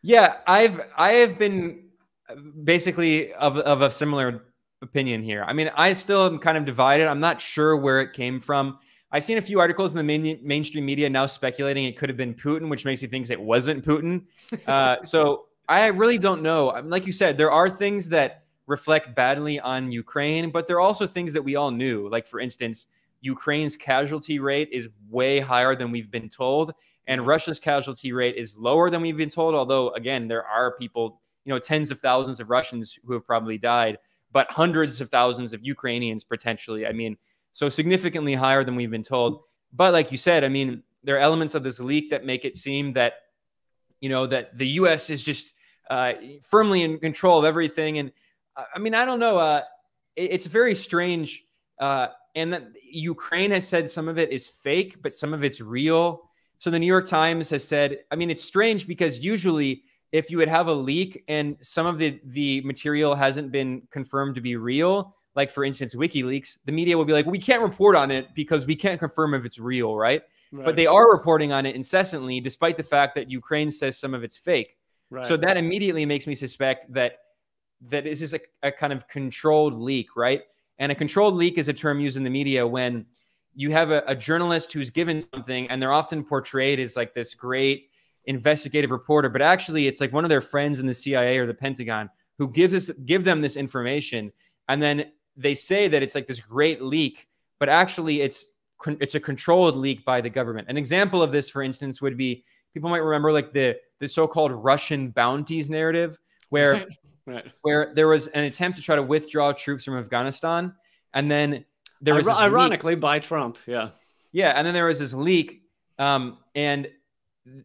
S2: yeah, I have been basically of a similar opinion here. I mean, I still am kind of divided. I'm not sure where it came from. I've seen a few articles in the mainstream media now speculating it could have been Putin, which makes me think it wasn't Putin. So I really don't know. Like you said, there are things that reflect badly on Ukraine, but there are also things that we all knew. Like, for instance, Ukraine's casualty rate is way higher than we've been told, and Russia's casualty rate is lower than we've been told. Although, again, there are people, tens of thousands of Russians who have probably died, but hundreds of thousands of Ukrainians potentially. I mean, so significantly higher than we've been told. But like you said, I mean, there are elements of this leak that make it seem that, that the U.S. is just firmly in control of everything. And I mean, I don't know. It's very strange. And that Ukraine has said some of it is fake, but some of it's real. So the New York Times has said, I mean, it's strange because usually if you would have a leak and some of the material hasn't been confirmed to be real, like, for instance, WikiLeaks, the media will be like, we can't report on it because we can't confirm if it's real, right? But they are reporting on it incessantly, despite the fact that Ukraine says some of it's fake. Right. So that immediately makes me suspect that this is a kind of controlled leak, right? And a controlled leak is a term used in the media when you have a journalist who's given something, and they're often portrayed as like this great investigative reporter, but actually it's like one of their friends in the CIA or the Pentagon who give them this information, and then they say that it's like this great leak, but actually it's a controlled leak by the government. An example of this, for instance, would be, people might remember like the so-called Russian bounties narrative, where where there was an attempt to try to withdraw troops from Afghanistan, and then there was
S1: ironically by Trump,
S2: and then there was this leak, and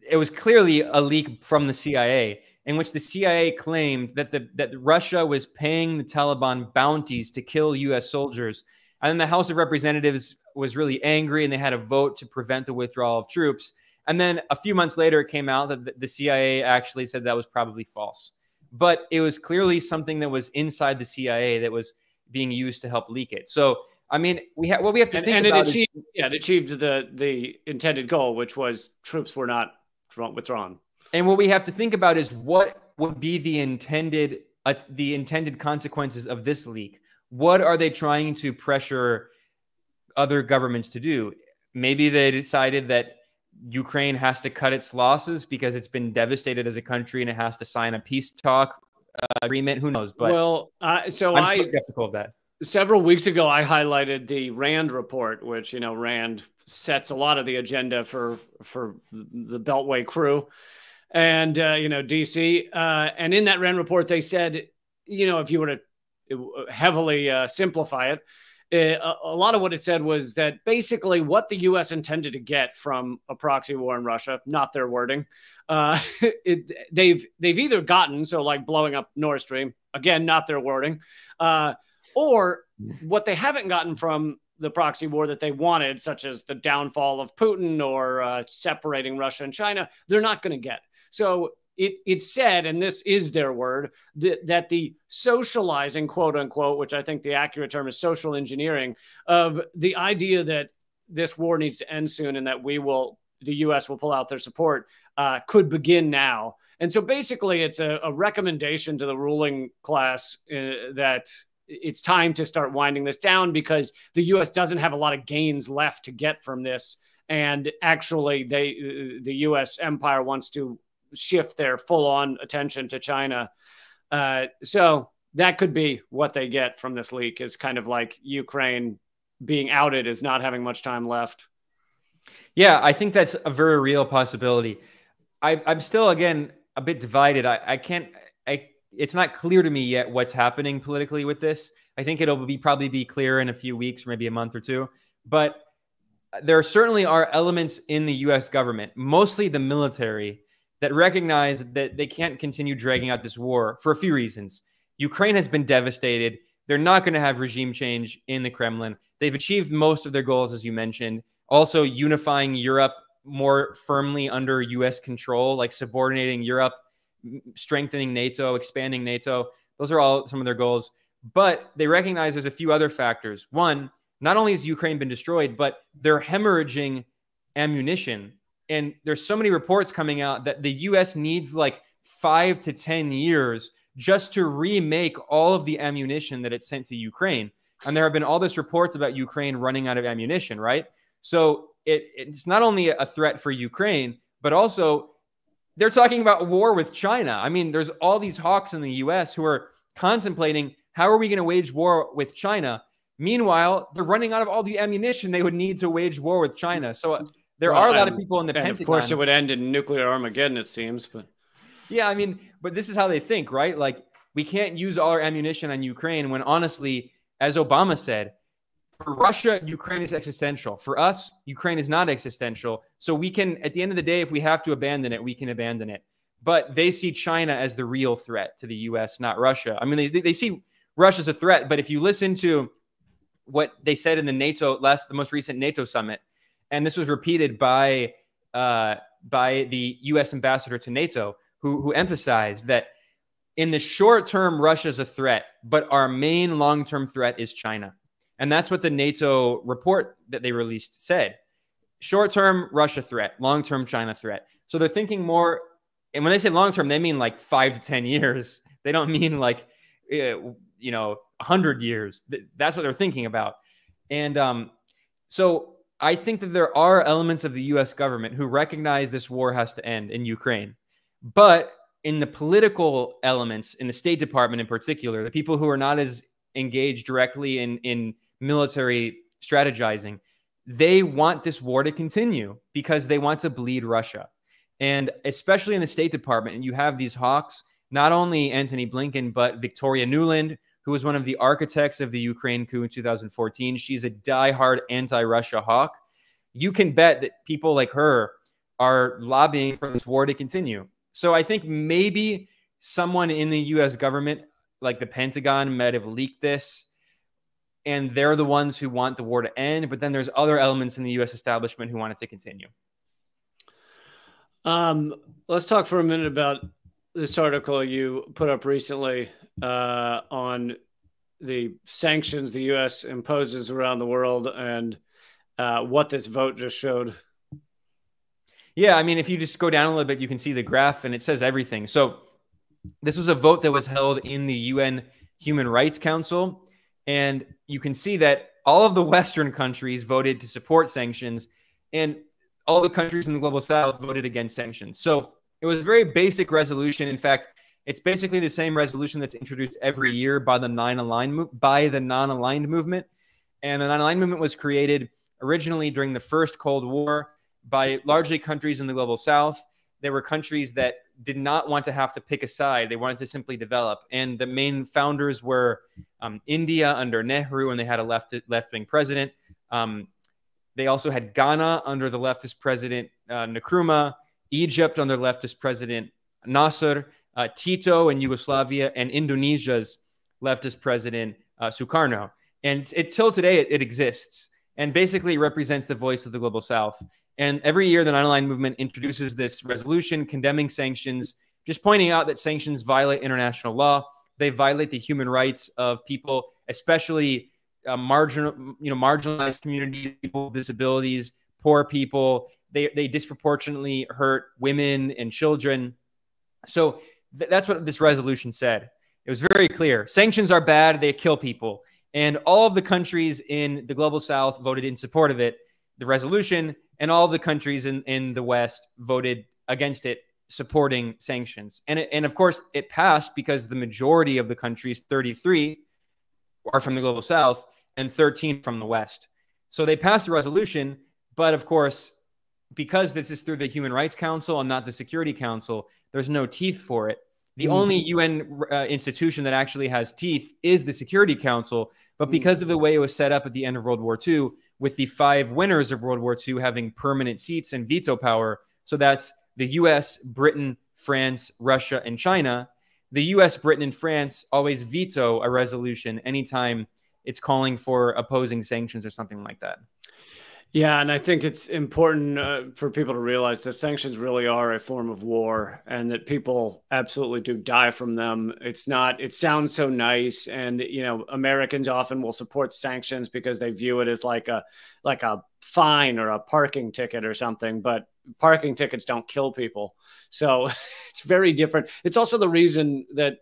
S2: it was clearly a leak from the CIA, in which the CIA claimed that Russia was paying the Taliban bounties to kill U.S. soldiers, and then the House of Representatives was really angry, and they had a vote to prevent the withdrawal of troops. And then a few months later, it came out that the CIA actually said that was probably false. But it was clearly something that was inside the CIA that was being used to help leak it. So, I mean, what we have to think about
S1: it achieved the intended goal, which was troops were not withdrawn.
S2: And what we have to think about is what would be the intended consequences of this leak. What are they trying to pressure other governments to do? Maybe they decided that Ukraine has to cut its losses because it's been devastated as a country and it has to sign a peace talk agreement. Who knows? But
S1: I'm
S2: skeptical of that.
S1: Several weeks ago, I highlighted the Rand report, which, Rand sets a lot of the agenda for the Beltway crew and, DC. And in that Rand report, they said, if you were to heavily simplify it, a lot of what it said was that basically what the U.S. intended to get from a proxy war in Russia, not their wording, they've either gotten, so like blowing up Nord Stream, again, not their wording, or what they haven't gotten from the proxy war that they wanted, such as the downfall of Putin or separating Russia and China, they're not going to get. So it said, and this is their word, that the socializing, quote unquote, which I think the accurate term is social engineering, of the idea that this war needs to end soon and that the U.S. will pull out their support, could begin now. And so basically it's a recommendation to the ruling class that it's time to start winding this down because the U.S. doesn't have a lot of gains left to get from this. And actually the U.S. empire wants to shift their full-on attention to China. So that could be what they get from this leak, is kind of like Ukraine being outed as not having much time left.
S2: Yeah, I think that's a very real possibility. I'm still, again, a bit divided. It's not clear to me yet what's happening politically with this. I think it'll probably be clear in a few weeks or maybe a month or two. But there certainly are elements in the U.S. government, mostly the military, that recognize that they can't continue dragging out this war for a few reasons. Ukraine has been devastated. They're not going to have regime change in the Kremlin. They've achieved most of their goals, as you mentioned. Also, unifying Europe more firmly under U.S. control, like subordinating Europe, strengthening NATO, expanding NATO. Those are all some of their goals. But they recognize there's a few other factors. One, not only has Ukraine been destroyed, but they're hemorrhaging ammunition. And there's so many reports coming out that the U.S. needs like 5 to 10 years just to remake all of the ammunition that it sent to Ukraine. And there have been all these reports about Ukraine running out of ammunition, right? So it's not only a threat for Ukraine, but also they're talking about war with China. I mean, there's all these hawks in the U.S. who are contemplating, how are we going to wage war with China? Meanwhile, they're running out of all the ammunition they would need to wage war with China. So there are a lot of people in the Pentagon.
S1: Of course, it would end in nuclear Armageddon, it seems. But
S2: yeah, I mean, but this is how they think, right? Like, we can't use all our ammunition on Ukraine when, honestly, as Obama said, for Russia, Ukraine is existential. For us, Ukraine is not existential. So we can, at the end of the day, if we have to abandon it, we can abandon it. But they see China as the real threat to the U.S., not Russia. I mean, they see Russia as a threat. But if you listen to what they said in the most recent NATO summit, and this was repeated by the U.S. ambassador to NATO, who emphasized that in the short term, Russia's a threat, but our main long-term threat is China. And that's what the NATO report that they released said. Short-term, Russia threat, long-term, China threat. So they're thinking more, and when they say long-term, they mean like 5 to 10 years. They don't mean like, 100 years. That's what they're thinking about. And so I think that there are elements of the US government who recognize this war has to end in Ukraine. But in the political elements, in the State Department in particular, the people who are not as engaged directly in military strategizing, they want this war to continue because they want to bleed Russia. And especially in the State Department, and you have these hawks, not only Antony Blinken, but Victoria Nuland, who was one of the architects of the Ukraine coup in 2014. She's a diehard anti-Russia hawk. You can bet that people like her are lobbying for this war to continue. So I think maybe someone in the US government, like the Pentagon, might have leaked this, and they're the ones who want the war to end. But then there's other elements in the US establishment who want it to continue.
S1: Let's talk for a minute about this article you put up recently on the sanctions the U.S. imposes around the world and what this vote just showed.
S2: Yeah, I mean, if you just go down a little bit, you can see the graph, and it says everything. So this was a vote that was held in the UN Human Rights Council, and you can see that all of the Western countries voted to support sanctions, and all the countries in the global South voted against sanctions. So it was a very basic resolution. In fact, it's basically the same resolution that's introduced every year by the non-aligned movement. And the non-aligned movement was created originally during the first Cold War by largely countries in the global South. There were countries that did not want to have to pick a side. They wanted to simply develop. And the main founders were India under Nehru, and they had a left-wing president. They also had Ghana under the leftist president Nkrumah, Egypt under leftist president Nasser, Tito in Yugoslavia, and Indonesia's leftist president Sukarno. And till today, it exists. And basically it represents the voice of the global South. And every year, the non-aligned movement introduces this resolution condemning sanctions, just pointing out that sanctions violate international law. They violate the human rights of people, especially marginalized communities, people with disabilities, poor people. They disproportionately hurt women and children. So that's what this resolution said. It was very clear. Sanctions are bad. They kill people. And all of the countries in the global South voted in support of it, the resolution, and all of the countries in the West voted against it, supporting sanctions. And of course, it passed because the majority of the countries, 33, are from the global South and 13 from the West. So they passed the resolution, but of course, because this is through the Human Rights Council and not the Security Council, there's no teeth for it. The only UN institution that actually has teeth is the Security Council. But because of the way it was set up at the end of World War II, with the 5 winners of World War II having permanent seats and veto power, so that's the US, Britain, France, Russia, and China, the US, Britain, and France always veto a resolution anytime it's calling for opposing sanctions or something like that.
S1: Yeah, and I think it's important for people to realize that sanctions really are a form of war and that people absolutely do die from them. It sounds so nice. And, Americans often will support sanctions because they view it as like a fine or a parking ticket or something, but parking tickets don't kill people. So it's very different. It's also the reason that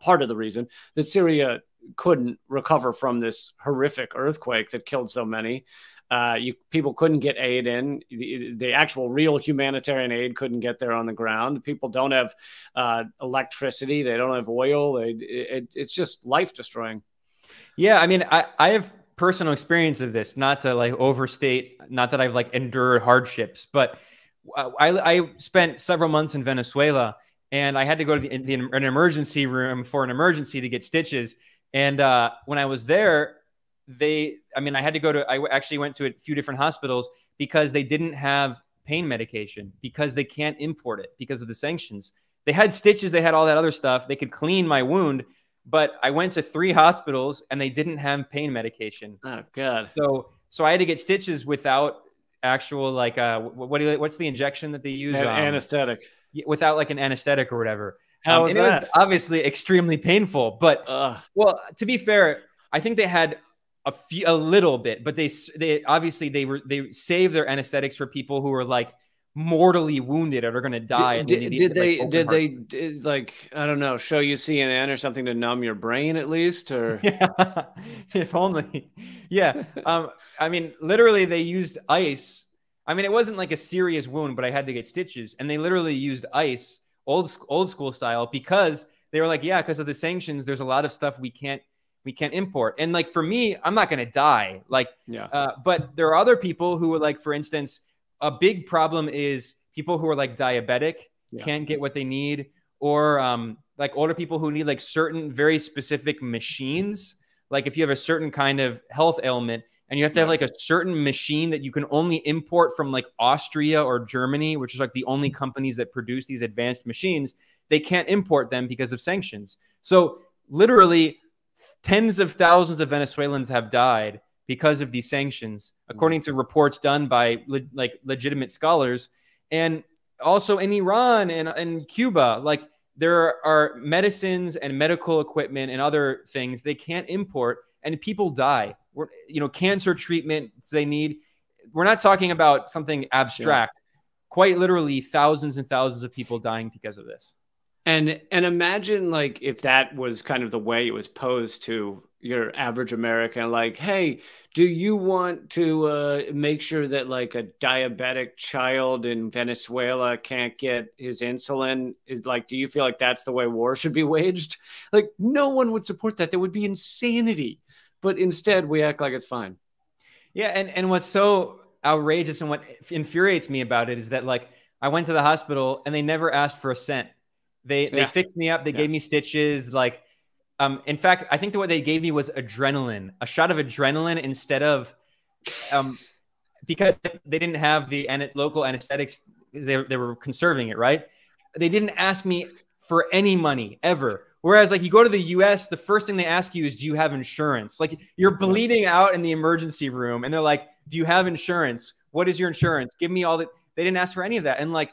S1: part of the reason that Syria couldn't recover from this horrific earthquake that killed so many. People couldn't get aid in. The actual real humanitarian aid couldn't get there on the ground. People don't have electricity. They don't have oil. It's just life destroying.
S2: Yeah, I mean, I have personal experience of this, not to overstate, not that I've endured hardships, but I spent several months in Venezuela, and I had to go to an emergency room for an emergency to get stitches. And when I was there, I actually went to a few different hospitals because they didn't have pain medication because they can't import it because of the sanctions. They had stitches, they had all that other stuff. They could clean my wound, but I went to 3 hospitals and they didn't have pain medication.
S1: Oh God.
S2: So I had to get stitches without actual what's the injection that they use?
S1: Anesthetic.
S2: Without an anesthetic or whatever.
S1: How was that?
S2: It was obviously extremely painful, but well, to be fair, I think they had a little bit, but they saved their anesthetics for people who were mortally wounded or are going to die. And
S1: Did,
S2: need like open heart.
S1: like, I don't know, show you CNN or something to numb your brain at least, or
S2: Yeah, if only. Yeah. I mean, literally they used ice. I mean, it wasn't like a serious wound, but I had to get stitches, and they literally used ice, old school style, because they were like, yeah, because of the sanctions, there's a lot of stuff we can't import. And like for me, I'm not going to die. Like,
S1: yeah,
S2: but there are other people who are like, for instance, a big problem is people who are like diabetic, can't get what they need, or like older people who need like certain very specific machines. Like if you have a certain kind of health ailment and you have to have like a certain machine that you can only import from like Austria or Germany, which is like the only companies that produce these advanced machines, they can't import them because of sanctions. So literally tens of thousands of Venezuelans have died because of these sanctions, according to reports done by like legitimate scholars. And also in Iran and Cuba, like there are medicines and medical equipment and other things they can't import, and people die. Cancer treatment they need. We're not talking about something abstract. Quite literally, thousands and thousands of people dying because of this.
S1: And imagine like if that was kind of the way it was posed to your average American, like, hey, do you want to make sure that like a diabetic child in Venezuela can't get his insulin? Like, do you feel like that's the way war should be waged? Like, no one would support that. That would be insanity. But instead, we act like it's fine.
S2: Yeah, and what's so outrageous and what infuriates me about it is that like I went to the hospital and they never asked for a cent. They fixed me up. They gave me stitches. Like, in fact, I think that what they gave me was adrenaline, a shot of adrenaline instead of, because they didn't have the local anesthetics. They were conserving it, right? They didn't ask me for any money ever. Whereas like you go to the US, the first thing they ask you is, do you have insurance? Like you're bleeding out in the emergency room and they're like, do you have insurance? What is your insurance? Give me all that. They didn't ask for any of that. And like,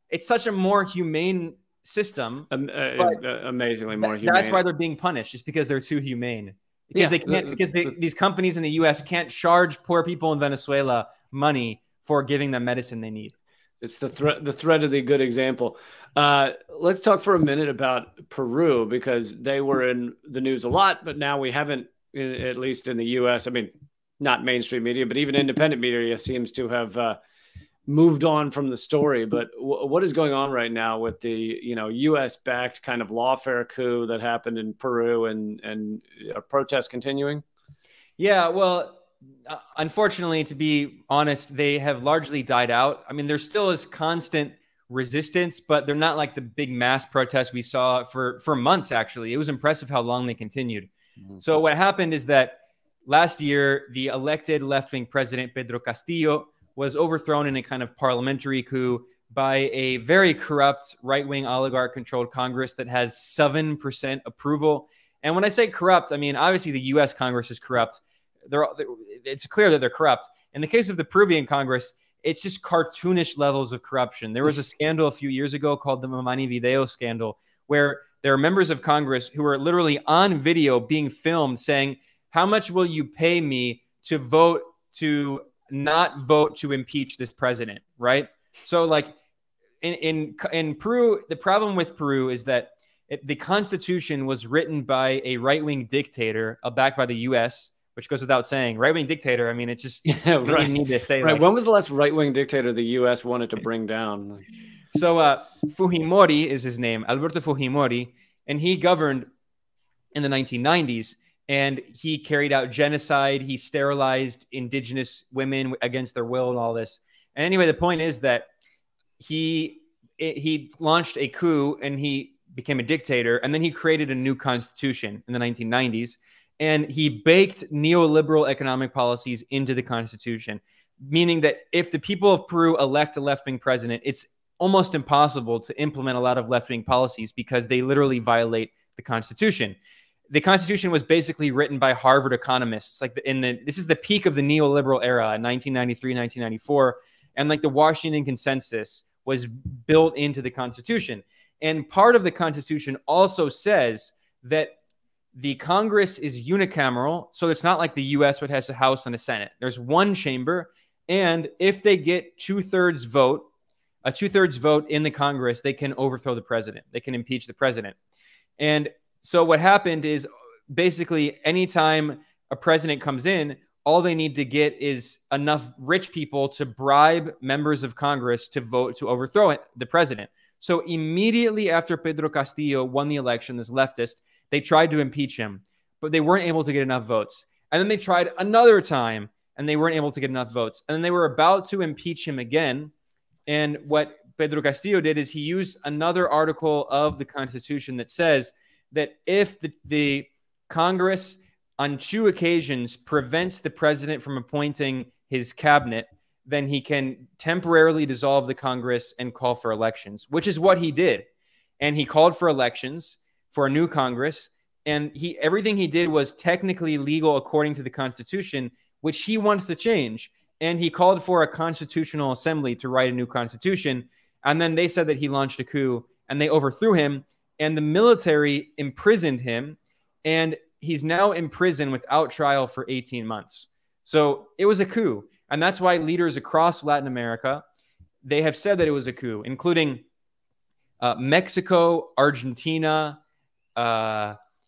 S2: it's such a more humane system,
S1: amazingly more humane.
S2: That's why they're being punished, just because they're too humane. Because they can't. Because these companies in the U.S. can't charge poor people in Venezuela money for giving them medicine they need.
S1: It's the threat of the good example. Let's talk for a minute about Peru, because they were in the news a lot, but now we haven't, at least in the U.S. I mean, not mainstream media, but even independent media seems to have moved on from the story. But what is going on right now with the U.S.-backed kind of lawfare coup that happened in Peru and protests continuing?
S2: Yeah, well, unfortunately, to be honest, they have largely died out. I mean, there still is constant resistance, but they're not like the big mass protests we saw for months. Actually, it was impressive how long they continued. Mm-hmm. So what happened is that last year, the elected left-wing president Pedro Castillo was overthrown in a kind of parliamentary coup by a very corrupt right-wing oligarch-controlled Congress that has 7% approval. And when I say corrupt, I mean, obviously the U.S. Congress is corrupt. It's clear that they're corrupt. In the case of the Peruvian Congress, it's just cartoonish levels of corruption. There was a scandal a few years ago called the Mamani Video scandal, where there are members of Congress who are literally on video being filmed saying, how much will you pay me to vote to not vote to impeach this president, right? So like in Peru, the problem with Peru is that the Constitution was written by a right-wing dictator backed by the U.S., which goes without saying. Right-wing dictator, I mean, it's just, you don't need to say.
S1: Right.
S2: Like,
S1: when was the last right-wing dictator the U.S. wanted to bring down?
S2: So Fujimori is his name, Alberto Fujimori, and he governed in the 1990s. And he carried out genocide. He sterilized indigenous women against their will and all this. And anyway, the point is that he launched a coup and he became a dictator. And then he created a new constitution in the 1990s. And he baked neoliberal economic policies into the constitution, meaning that if the people of Peru elect a left-wing president, it's almost impossible to implement a lot of left-wing policies because they literally violate the constitution. The Constitution was basically written by Harvard economists. Like this is the peak of the neoliberal era in 1993, 1994. And like the Washington Consensus was built into the Constitution. And part of the Constitution also says that the Congress is unicameral. So it's not like the US, which has a House and a Senate. There's one chamber. And if they get 2/3 vote, a 2/3 vote in the Congress, they can overthrow the president. They can impeach the president. And so what happened is basically anytime a president comes in, all they need to get is enough rich people to bribe members of Congress to vote to overthrow the president. So immediately after Pedro Castillo won the election, this leftist, they tried to impeach him, but they weren't able to get enough votes. And then they tried another time, and they weren't able to get enough votes. And then they were about to impeach him again. And what Pedro Castillo did is he used another article of the Constitution that says that if the Congress on 2 occasions prevents the president from appointing his cabinet, then he can temporarily dissolve the Congress and call for elections, which is what he did. And he called for elections for a new Congress. And everything he did was technically legal according to the Constitution, which he wants to change. And he called for a constitutional assembly to write a new constitution. And then they said that he launched a coup, and they overthrew him. And the military imprisoned him. And he's now in prison without trial for 18 months. So it was a coup. And that's why leaders across Latin America, they have said that it was a coup, including Mexico, Argentina,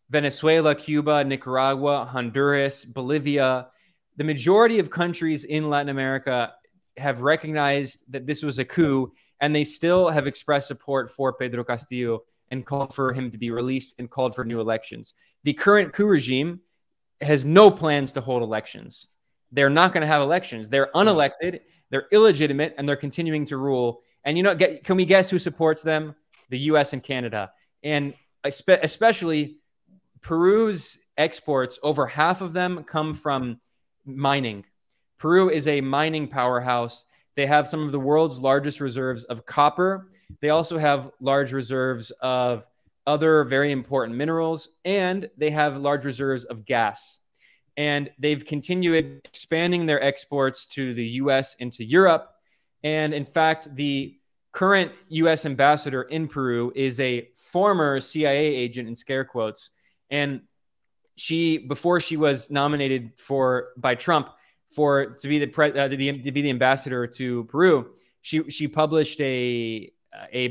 S2: Venezuela, Cuba, Nicaragua, Honduras, Bolivia. The majority of countries in Latin America have recognized that this was a coup, and they still have expressed support for Pedro Castillo and called for him to be released and called for new elections. The current coup regime has no plans to hold elections. They're not going to have elections. They're unelected, they're illegitimate, and they're continuing to rule. And can we guess who supports them? The US and Canada. And especially Peru's exports, over half of them come from mining. Peru is a mining powerhouse. They have some of the world's largest reserves of copper. They also have large reserves of other very important minerals, and they have large reserves of gas. And they've continued expanding their exports to the US and to Europe. And in fact, the current US ambassador in Peru is a former CIA agent, in scare quotes. And before she was nominated by Trump to be the ambassador to Peru, she published a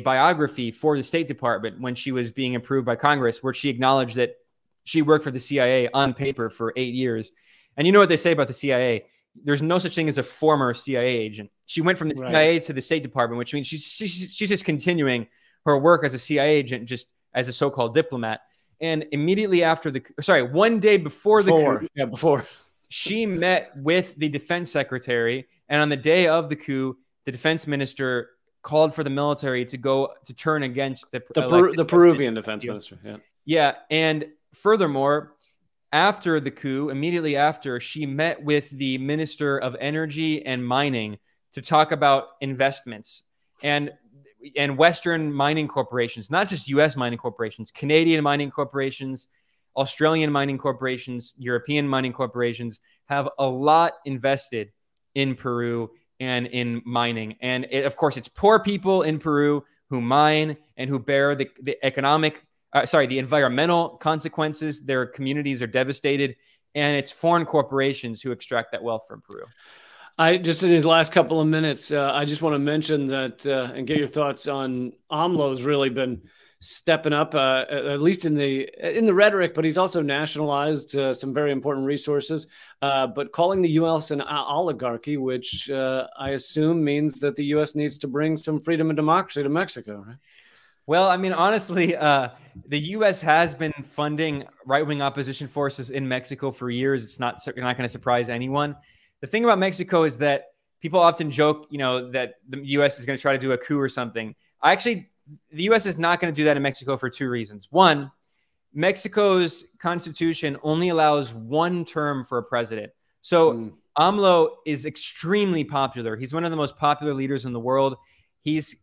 S2: biography for the State Department when she was being approved by Congress, where she acknowledged that she worked for the CIA on paper for 8 years. And you know what they say about the CIA? There's no such thing as a former CIA agent. She went from the CIA to the State Department, which means she's just continuing her work as a CIA agent, just as a so-called diplomat. And immediately after one day before the coup, she met with the defense secretary. And on the day of the coup, the defense minister called for the military to turn against the
S1: Peruvian defense minister. Yeah.
S2: Yeah. And furthermore, after the coup, immediately after, she met with the Minister of Energy and Mining to talk about investments and Western mining corporations, not just U.S. mining corporations, Canadian mining corporations, Australian mining corporations, European mining corporations have a lot invested in Peru and in mining. And of course, it's poor people in Peru who mine and who bear the environmental consequences. Their communities are devastated, and it's foreign corporations who extract that wealth from Peru.
S1: Just in these last couple of minutes, I just want to mention that and get your thoughts on AMLO's really been stepping up, at least in the rhetoric, but he's also nationalized some very important resources, but calling the U.S. an oligarchy, which I assume means that the U.S. needs to bring some freedom and democracy to Mexico, right?
S2: Well, I mean, honestly, the U.S. has been funding right-wing opposition forces in Mexico for years. It's not going to surprise anyone. The thing about Mexico is that people often joke, that the U.S. is going to try to do a coup or something. The U.S. is not going to do that in Mexico for 2 reasons. One, Mexico's constitution only allows 1 term for a president. So AMLO is extremely popular. He's one of the most popular leaders in the world.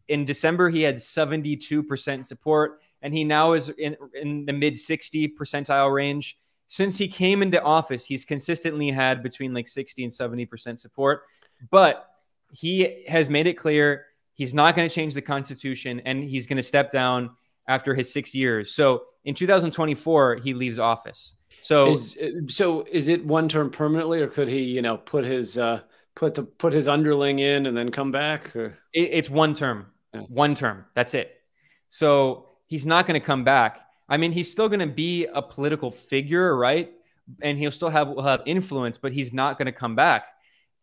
S2: In December, he had 72% support, and he now is in the mid-60 percentile range. Since he came into office, he's consistently had between like 60 and 70% support. But he has made it clear he's not going to change the Constitution, and he's going to step down after his 6 years. So in 2024, he leaves office. So
S1: is it 1 term permanently, or could he, put his underling in and then come back? Or?
S2: It's 1 term. 1 term. That's it. So he's not going to come back. I mean, he's still going to be a political figure, right? And he'll still will have influence, but he's not going to come back.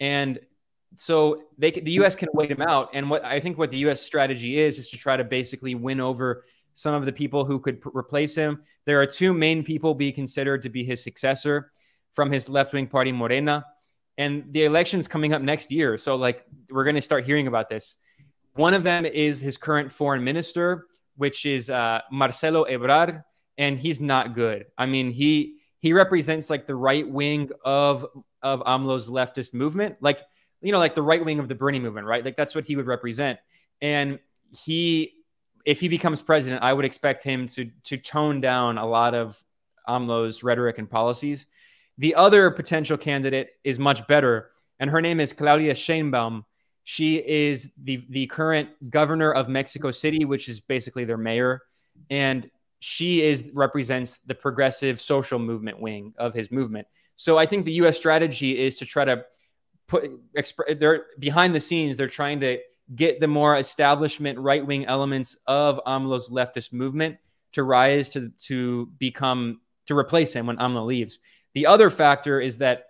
S2: And so the U.S. can wait him out. And what the U.S. strategy is to try to basically win over some of the people who could replace him. There are 2 main people being considered to be his successor from his left-wing party, Morena. And the election's coming up next year. So like, we're going to start hearing about this. One of them is his current foreign minister, which is Marcelo Ebrard. And he's not good. I mean, he represents like the right wing of AMLO's leftist movement. Like, like the right wing of the Bernie movement, right? Like that's what he would represent. And if he becomes president, I would expect him to tone down a lot of AMLO's rhetoric and policies. The other potential candidate is much better, and her name is Claudia Sheinbaum. She is the current governor of Mexico City, which is basically their mayor, and she represents the progressive social movement wing of his movement. So I think the U.S. strategy is to try to they're behind the scenes. They're trying to get the more establishment right-wing elements of AMLO's leftist movement to rise to replace him when AMLO leaves. The other factor is that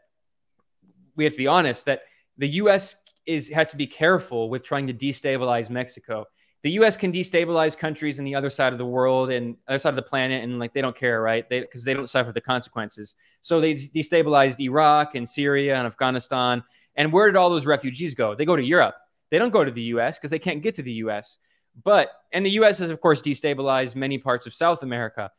S2: we have to be honest that the U.S. has to be careful with trying to destabilize Mexico. The U.S. can destabilize countries in the other side of the world and other side of the planet, and like they don't care, right? Because they don't suffer the consequences. So they destabilized Iraq and Syria and Afghanistan. And where did all those refugees go? They go to Europe. They don't go to the U.S. because they can't get to the U.S. And the U.S. has, of course, destabilized many parts of South America.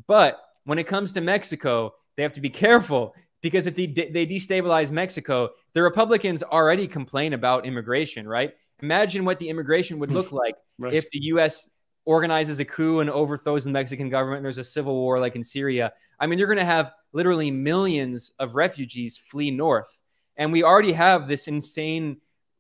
S2: But when it comes to Mexico, they have to be careful because if they destabilize Mexico, the Republicans already complain about immigration, right? Imagine what the immigration would look like right. if the U.S. organizes a coup and overthrows the Mexican government and there's a civil war like in Syria. I mean, you're going to have literally millions of refugees flee north. And we already have this insane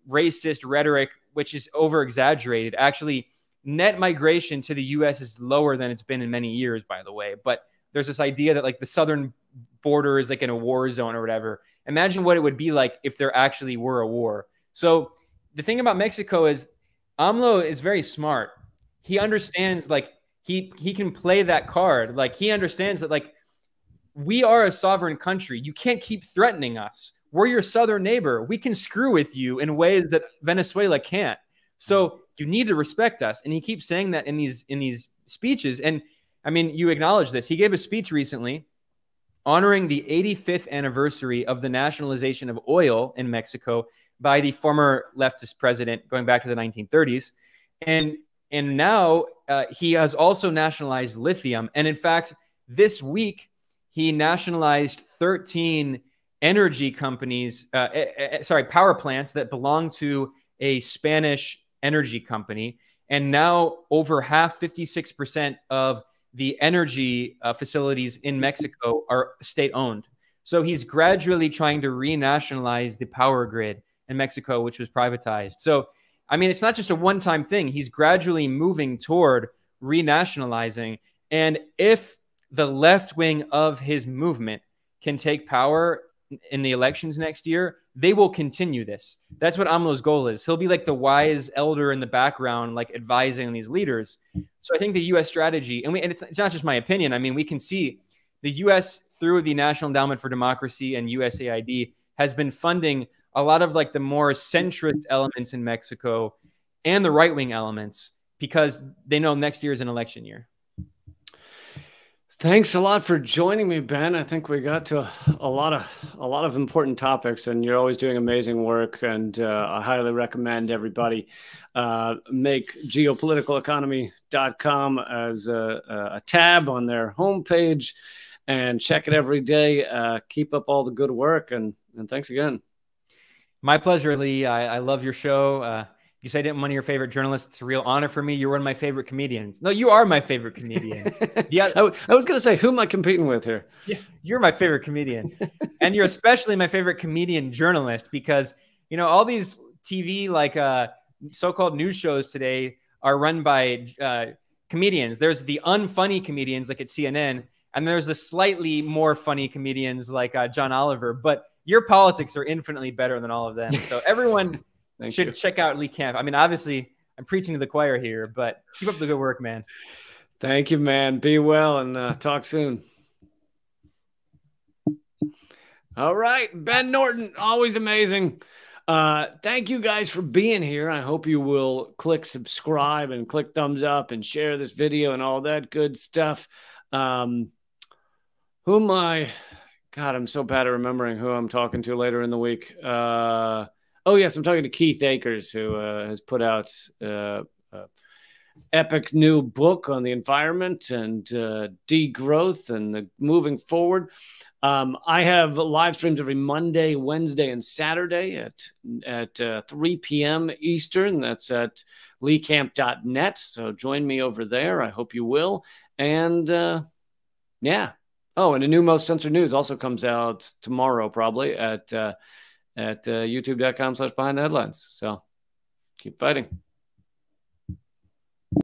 S2: racist rhetoric, which is over-exaggerated. Actually, net migration to the U.S. is lower than it's been in many years, by the way. But there's this idea that like the southern border is like in a war zone or whatever. Imagine what it would be like if there actually were a war. So the thing about Mexico is AMLO is very smart. He understands like he can play that card. Like he understands that like we are a sovereign country. You can't keep threatening us. We're your southern neighbor. We can screw with you in ways that Venezuela can't. So you need to respect us. And he keeps saying that in these speeches. And I mean, you acknowledge this. He gave a speech recently honoring the 85th anniversary of the nationalization of oil in Mexico by the former leftist president going back to the 1930s. And now he has also nationalized lithium. And in fact, this week, he nationalized 13 energy companies, power plants that belong to a Spanish energy company. And now over half, 56% of the energy facilities in Mexico are state-owned. So he's gradually trying to renationalize the power grid in Mexico, which was privatized. So, I mean, it's not just a one-time thing. He's gradually moving toward renationalizing. And if the left wing of his movement can take power in the elections next year, they will continue this. That's what AMLO's goal is. He'll be like the wise elder in the background, like advising these leaders. So I think the U.S. strategy, and it's not just my opinion. I mean, we can see the U.S. through the National Endowment for Democracy and USAID has been funding a lot of like the more centrist elements in Mexico and the right-wing elements because they know next year is an election year.
S1: Thanks a lot for joining me, Ben. I think we got to a lot of important topics, and you're always doing amazing work. And I highly recommend everybody make geopoliticaleconomy.com as a tab on their homepage and check it every day. Keep up all the good work, and thanks again.
S2: My pleasure, Lee. I love your show. You said I'm one of your favorite journalists. It's a real honor for me. You're one of my favorite comedians. No, you are my favorite comedian.
S1: Yeah, I was going to say, who am I competing with here?
S2: Yeah, you're my favorite comedian. And you're especially my favorite comedian journalist because, you know, all these TV, like so-called news shows today are run by comedians. There's the unfunny comedians like at CNN, and there's the slightly more funny comedians like John Oliver. But your politics are infinitely better than all of them. So everyone... should check out Lee Camp. I mean, obviously, I'm preaching to the choir here, but keep up the good work, man.
S1: Thank you, man. Be well and talk soon. All right, Ben Norton, always amazing. Thank you guys for being here. I hope you will click subscribe and click thumbs up and share this video and all that good stuff. Who am I? God, I'm so bad at remembering who I'm talking to later in the week. Oh, yes, I'm talking to Keith Akers, who has put out epic new book on the environment and degrowth and the moving forward. I have live streams every Monday, Wednesday, and Saturday at 3 p.m. Eastern. That's at leecamp.net. So join me over there. I hope you will. And yeah. Oh, and a new Most Censored News also comes out tomorrow, probably at youtube.com/behindtheheadlines. So keep fighting.